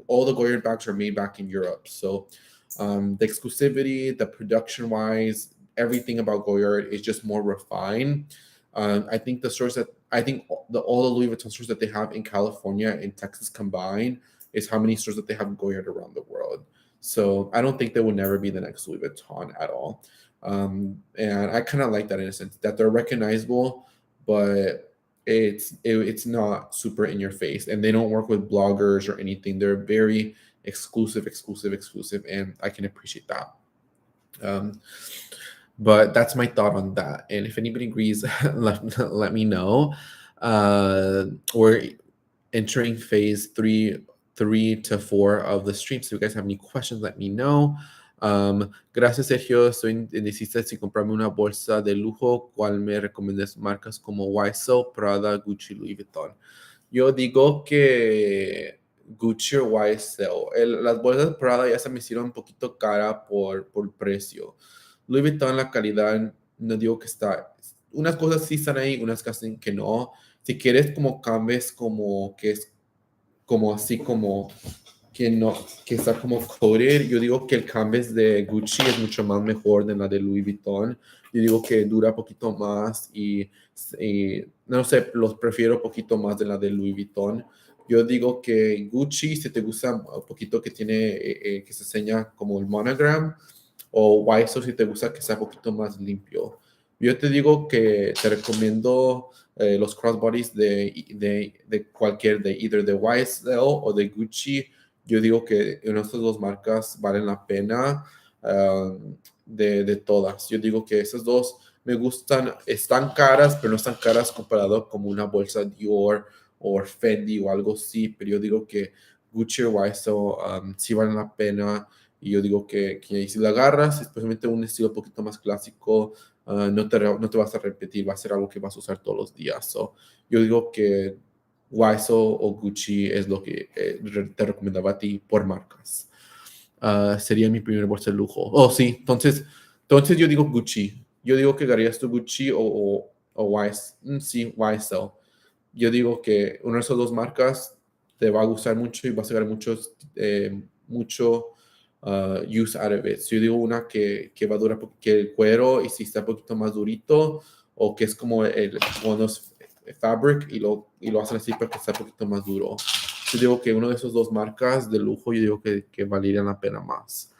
S1: All the Goyard bags are made back in Europe. So the exclusivity, the production wise, everything about Goyard is just more refined. I think all the Louis Vuitton stores that they have in California and Texas combined is how many stores that they have Goyard around the world. So I don't think they will never be the next Louis Vuitton at all. And I kind of like that in a sense that they're recognizable, but it's not super in your face, and they don't work with bloggers or anything. They're very exclusive, and I can appreciate that. Um, but that's my thought on that. And if anybody agrees, let me know. We're entering phase three to four of the stream. So if you guys have any questions, let me know. Gracias, Sergio. Estoy indecisa si comprarme una bolsa de lujo. ¿Cuál me recomiendas? Marcas como YSL, Prada, Gucci, Louis Vuitton. Yo digo que Gucci o YSL. Las bolsas Prada ya se me hicieron un poquito cara por precio. Louis Vuitton, la calidad, no digo que está. Unas cosas sí están ahí, unas casi que no. Si quieres como cambies como que es como así como que no, que está como coated, yo digo que el canvas de Gucci es mucho más mejor de la de Louis Vuitton. Yo digo que dura un poquito más y no sé, los prefiero un poquito más de la de Louis Vuitton. Yo digo que Gucci, si te gusta un poquito que tiene, que se enseña como el monogram, o YSL si te gusta que sea un poquito más limpio. Yo te digo que te recomiendo los crossbodies de cualquier, de either de YSL o de Gucci. Yo digo que en estas dos marcas valen la pena de todas. Yo digo que esas dos me gustan, están caras, pero no están caras comparado como una bolsa Dior o Fendi o algo así, pero yo digo que Gucci o YSL sí valen la pena. Y yo digo que si la agarras, especialmente un estilo un poquito más clásico, no te vas a repetir, va a ser algo que vas a usar todos los días. So, yo digo que YSL o Gucci es lo que te recomendaba a ti por marcas. Sería mi primer bolsa de lujo. Oh, sí, entonces yo digo Gucci. Yo digo que agarrarías tu Gucci o YSL. Sí, YSL. Yo digo que una de esas dos marcas te va a gustar mucho y vas a ganar mucho use out of it. So yo digo una que va a durar que el cuero y si está un poquito más durito o que es como unos fabric y lo hacen así para que sea un poquito más duro. Yo digo que uno de esos dos marcas de lujo yo digo que valdrían la pena más.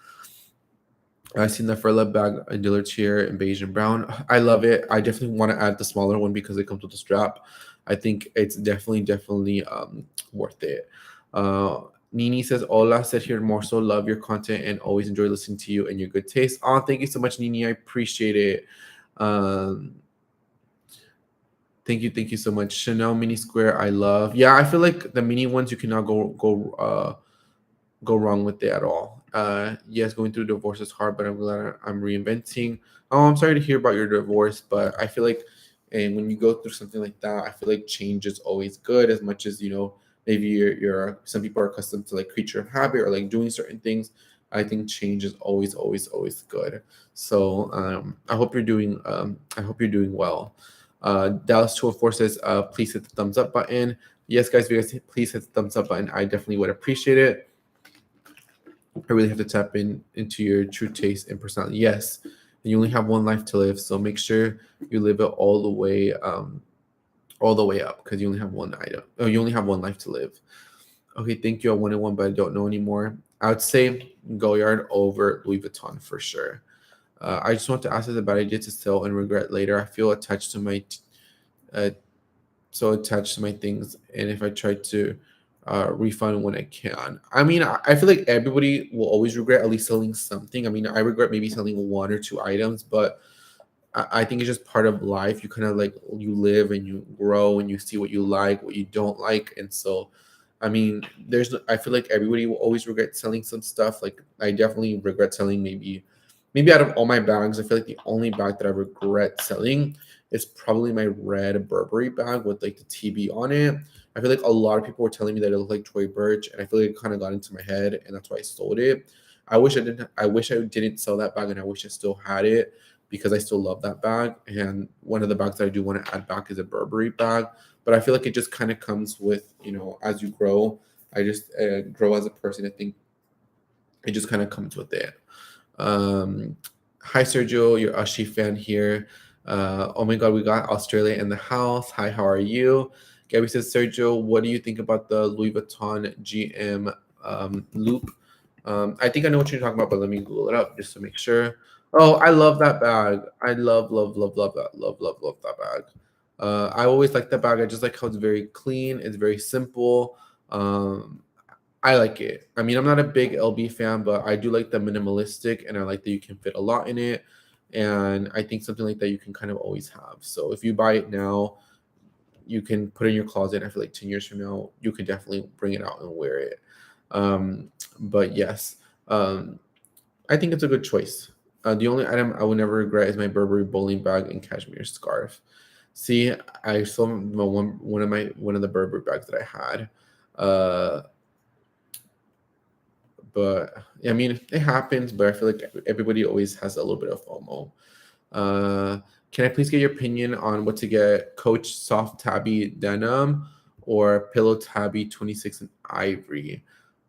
S1: I seen the Furla bag in Dillard's here in beige and brown. I love it. I definitely want to add the smaller one because it comes with a strap. I think it's definitely worth it. Nini says, Hola, said here more so love your content and always enjoy listening to you and your good taste. Oh, thank you so much, Nini. I appreciate it. Thank you so much. Chanel mini square, I love. Yeah, I feel like the mini ones you cannot go wrong with it at all. Yes, going through divorce is hard, but I'm glad I'm reinventing. Oh, I'm sorry to hear about your divorce, but I feel like, and when you go through something like that, I feel like change is always good. As much as maybe you're some people are accustomed to like creature of habit or like doing certain things. I think change is always, always, always good. So I hope you're doing well. Dallas 204 says, please hit the thumbs up button. Yes, guys, if you guys please hit the thumbs up button. I definitely would appreciate it. I really have to tap into your true taste and personality. Yes, and you only have one life to live, so make sure you live it all the way up, because you only have one item. Oh, you only have one life to live. Okay, thank you. I wanted one, but I don't know anymore. I would say Goyard over Louis Vuitton for sure. I just want to ask, is it a bad idea to sell and regret later? I feel attached to uh, so attached to my things, and if I try to refund when I can. I mean, I feel like everybody will always regret at least selling something. I mean, I regret maybe selling one or two items, but I think it's just part of life. You kind of like, you live and you grow and you see what you like, what you don't like, and so I mean, I feel like everybody will always regret selling some stuff. Like I definitely regret selling maybe out of all my bags, I feel like the only bag that I regret selling is probably my red Burberry bag with like the TB on it. I feel like a lot of people were telling me that it looked like Tory Burch, and I feel like it kind of got into my head, and that's why I sold it. I wish I didn't. I wish I didn't sell that bag, and I wish I still had it because I still love that bag. And one of the bags that I do want to add back is a Burberry bag, but I feel like it just kind of comes with, as you grow. I just grow as a person. I think it just kind of comes with it. um, Hi, Sergio, your Ashi fan here. Oh my God, we got Australia in the house. Hi, how are you? Gabby says, Sergio, what do you think about the Louis Vuitton GM loop? I think I know what you're talking about, but let me Google it up just to make sure. Oh, I love that bag. I love, love, love, love that. Love, love, love that bag. I always like that bag. I just like how it's very clean. It's very simple. Um, I like it. I mean, I'm not a big LB fan, but I do like the minimalistic, and I like that you can fit a lot in it. And I think something like that you can kind of always have. So if you buy it now, you can put it in your closet. I feel like 10 years from now, you could definitely bring it out and wear it. But yes, um, I think it's a good choice. The only item I would never regret is my Burberry bowling bag and cashmere scarf. See, I still remember one of the Burberry bags that I had. Uh, but I mean, it happens. But I feel like everybody always has a little bit of FOMO. Uh, can I please get your opinion on what to get? Coach soft tabby denim or pillow tabby 26 in ivory?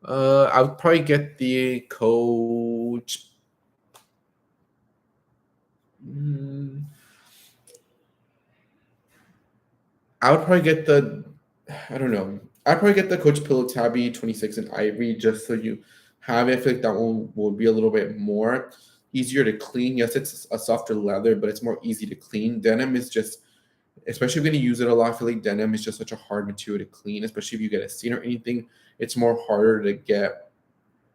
S1: I would probably get the Coach. mm, I would probably get the. I don't know. I'd probably get the Coach Pillow Tabby 26 in ivory just so you have it. I feel like that one will be a little bit more easier to clean. Yes, it's a softer leather, but it's more easy to clean. Denim is just, especially if you're going to use it a lot, I feel like denim is just such a hard material to clean, especially if you get a stain or anything. It's more harder to get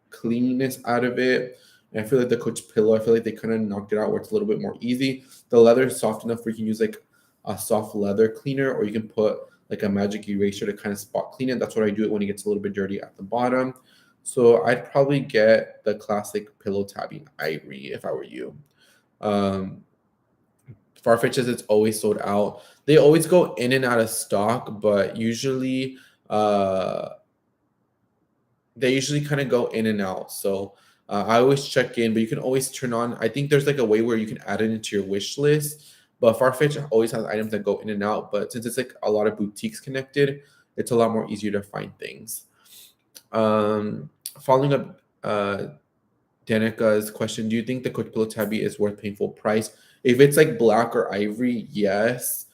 S1: cleanliness out of it. And I feel like the Coach Pillow, I feel like they kind of knocked it out where it's a little bit more easy. The leather is soft enough where you can use like a soft leather cleaner, or you can put like a magic eraser to kind of spot clean it. That's what I do it when it gets a little bit dirty at the bottom. So I'd probably get the classic pillow tabbing ivory if I were you. Um, Farfetch, it's always sold out. They always go in and out of stock, but uh, they usually kind of go in and out. So I always check in, but you can always turn on. I think there's like a way where you can add it into your wish list. But Farfetch always has items that go in and out. But since it's like a lot of boutiques connected, it's a lot more easier to find things. Following up Danica's question, do you think the Coach Pillow Tabby is worth paying full price? If it's like black or ivory, yes.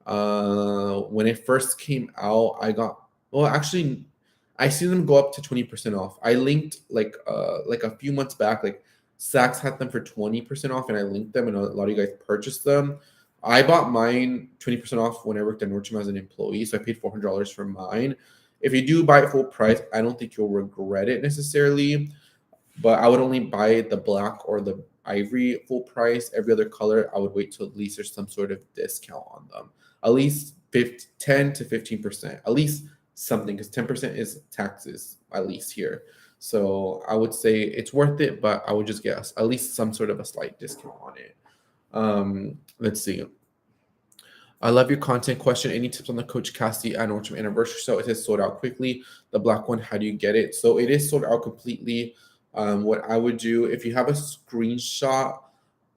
S1: When it first came out, well actually I see them go up to 20% off. I linked like a few months back, like Saks had them for 20% off, and I linked them, and a lot of you guys purchased them. I bought mine 20% off when I worked at Nordstrom as an employee, so I paid $400 for mine. If you do buy it full price, I don't think you'll regret it necessarily, but I would only buy the black or the ivory full price. Every other color, I would wait till at least there's some sort of discount on them. At least 10 to 15%. At least something, because 10% is taxes, at least here. So I would say it's worth it, but I would just guess at least some sort of a slight discount on it. Let's see. I love your content question. Any tips on the Coach Cassie and Nordstrom anniversary? So it says sold out quickly. The black one, how do you get it? So it is sold out completely. What I would do, if you have a screenshot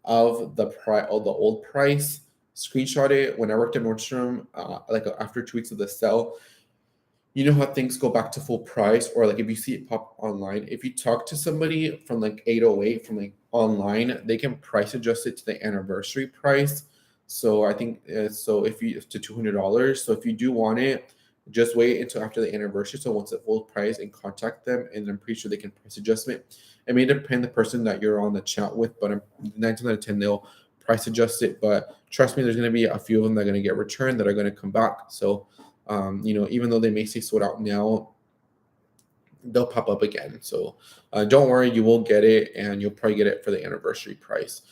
S1: of the price, or the old price, screenshot it. When I worked at Nordstrom, like after 2 weeks of the sale, you know how things go back to full price, or like if you see it pop online, if you talk to somebody from like 808 from like online, they can price adjust it to the anniversary price. So I think so if you to $200. So if you do want it, just wait until after the anniversary. So once it's full price, and contact them, and I'm pretty sure they can price adjustment. It may depend the person that you're on the chat with, but I'm 9 times out of 10 they'll price adjust it. But trust me, there's going to be a few of them that are going to get returned that are going to come back. So even though they may say sold out now, they'll pop up again. So don't worry, you will get it, and you'll probably get it for the anniversary price.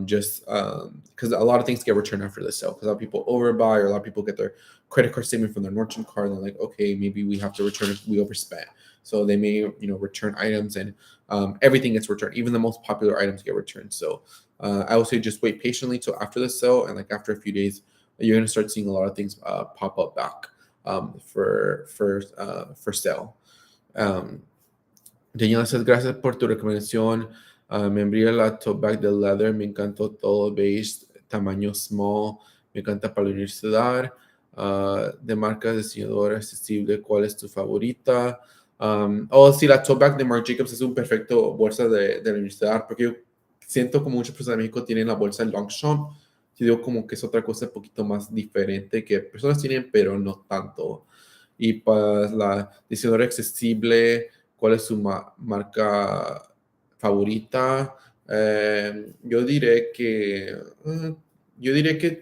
S1: Just because a lot of things get returned after the sale, because a lot of people overbuy, or a lot of people get their credit card statement from their Nordstrom card, and they're like, okay, maybe we have to return it, we overspent. So they may return items, and everything gets returned, even the most popular items get returned. So I would say just wait patiently till after the sale, and like after a few days, you're going to start seeing a lot of things pop up back for sale. Um, Daniela says, gracias por tu recomendación. Me envió la tote bag de leather. Me encantó todo beige, tamaño small. Me encanta para la universidad. De marca diseñadora accesible, ¿cuál es tu favorita? Sí, la tote bag de Marc Jacobs es un perfecto bolsa de la universidad, porque yo siento como muchas personas de México tienen la bolsa Longchamp. Yo digo como que es otra cosa un poquito más diferente que personas tienen, pero no tanto. Y para la diseñadora accesible, ¿cuál es su marca favorita? Yo diré que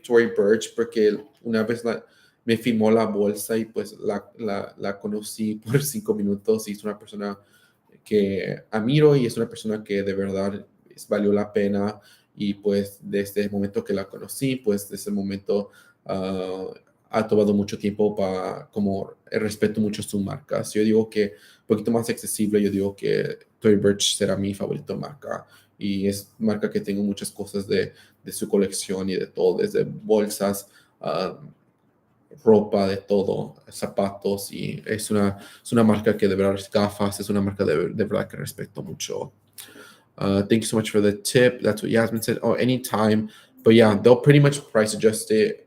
S1: Tory Burch, porque una vez me firmó la bolsa, y pues la conocí por 5 minutos, y es una persona que admiro, y es una persona que de verdad valió la pena. Y pues desde el momento que la conocí, pues desde ese momento ha tomado mucho tiempo para, como respeto mucho su marca. Si yo digo que un poquito más accesible, yo digo que Tory Burch será mi favorito marca. Y es marca que tengo muchas cosas de su colección y de todo, desde bolsas, ropa, de todo, zapatos. Y es una marca que de verdad, gafas, es una marca de verdad que respeto mucho. Thank you so much for the tip. That's what Yasmin said. Oh, anytime. But yeah, they'll pretty much price adjust it.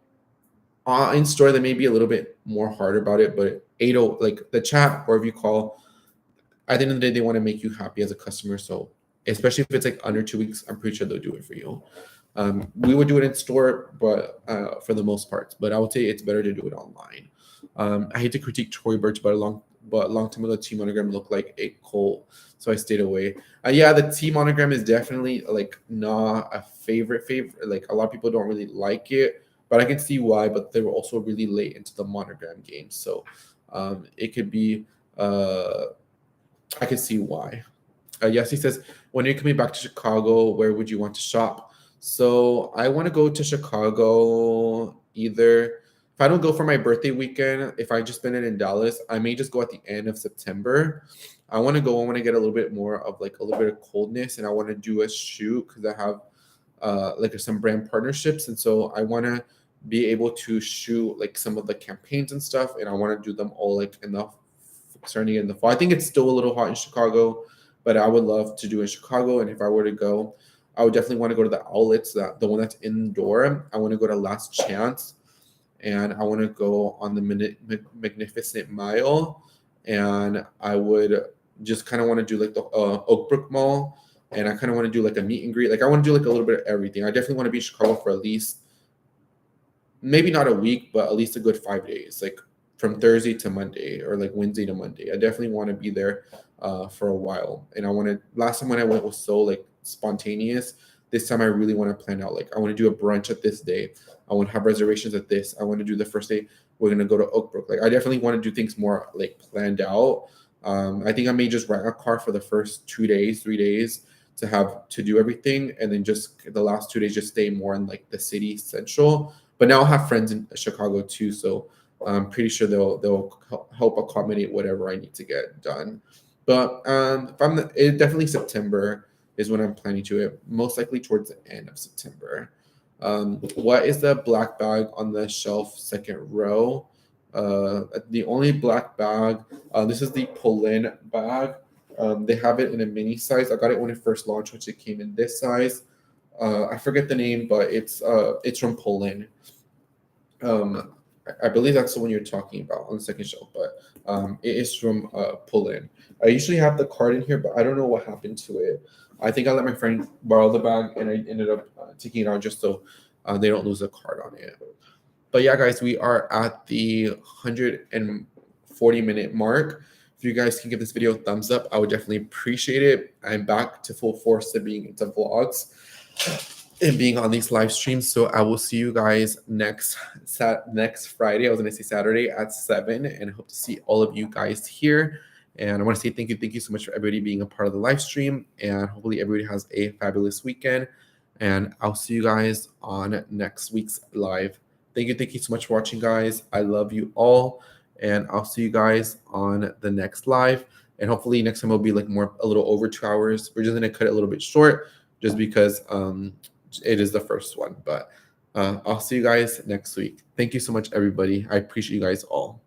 S1: In store, they may be a little bit more hard about it, but 80, like the chat, or if you call, at the end of the day, they want to make you happy as a customer. So especially if it's like under 2 weeks, I'm pretty sure they'll do it for you. We would do it in store, but for the most part. But I would say it's better to do it online. I hate to critique Tory Burch, but a long time ago, the T monogram looked like a coal, so I stayed away. Yeah, the T monogram is definitely like not a favorite. Like a lot of people don't really like it, but I can see why. But they were also really late into the monogram game, so it could be. I can see why. Yes, he says, when you're coming back to Chicago, where would you want to shop? So I want to go to Chicago either. If I don't go for my birthday weekend, if I just spend it in Dallas, I may just go at the end of September. I want to go. I want to get a little bit more of like a little bit of coldness, and I want to do a shoot because I have like some brand partnerships, and so I want to be able to shoot like some of the campaigns and stuff, and I want to do them all like in the starting in the fall. I think it's still a little hot in Chicago, but I would love to do in Chicago. And if I were to go, I would definitely want to go to the outlets, the one that's indoor. I want to go to Last Chance, and I want to go on the Magnificent Mile, and I would just kind of want to do like the Oakbrook Mall, and I kind of want to do like a meet and greet. Like I want to do like a little bit of everything. I definitely want to be in Chicago for at least, maybe not a week, but at least a good 5 days, like from Thursday to Monday, or like Wednesday to Monday. I definitely want to be there for a while. And I want to, last time when I went was so like spontaneous. This time I really want to plan out, like I want to do a brunch at this day. I want to have reservations at this. I want to do the first day we're going to go to Oakbrook. Like I definitely want to do things more like planned out. I think I may just rent a car for the first 2 days, 3 days to have to do everything. And then just the last 2 days, just stay more in like the city central. But now I'll have friends in Chicago too. So I'm pretty sure they'll help accommodate whatever I need to get done. But it definitely September is when I'm planning to it, most likely towards the end of September. What is the black bag on the shelf second row? The only black bag, this is the pull-in bag. They have it in a mini size. I got it when it first launched, which it came in this size. I forget the name, but it's from Poland. I believe that's the one you're talking about on the second shelf, but it is from Poland. I usually have the card in here, but I don't know what happened to it. I think I let my friend borrow the bag, and I ended up taking it out just so they don't lose a card on it. But yeah, guys, we are at the 140-minute mark. If you guys can give this video a thumbs up, I would definitely appreciate it. I'm back to full force to being into vlogs and being on these live streams. So I will see you guys next Friday. I was gonna say Saturday at 7, and I hope to see all of you guys here. And I want to say thank you so much for everybody being a part of the live stream. And hopefully everybody has a fabulous weekend. And I'll see you guys on next week's live. Thank you so much for watching, guys. I love you all, and I'll see you guys on the next live. And hopefully next time will be like a little over 2 hours. We're just gonna cut it a little bit short, just because it is the first one. But I'll see you guys next week. Thank you so much, everybody. I appreciate you guys all.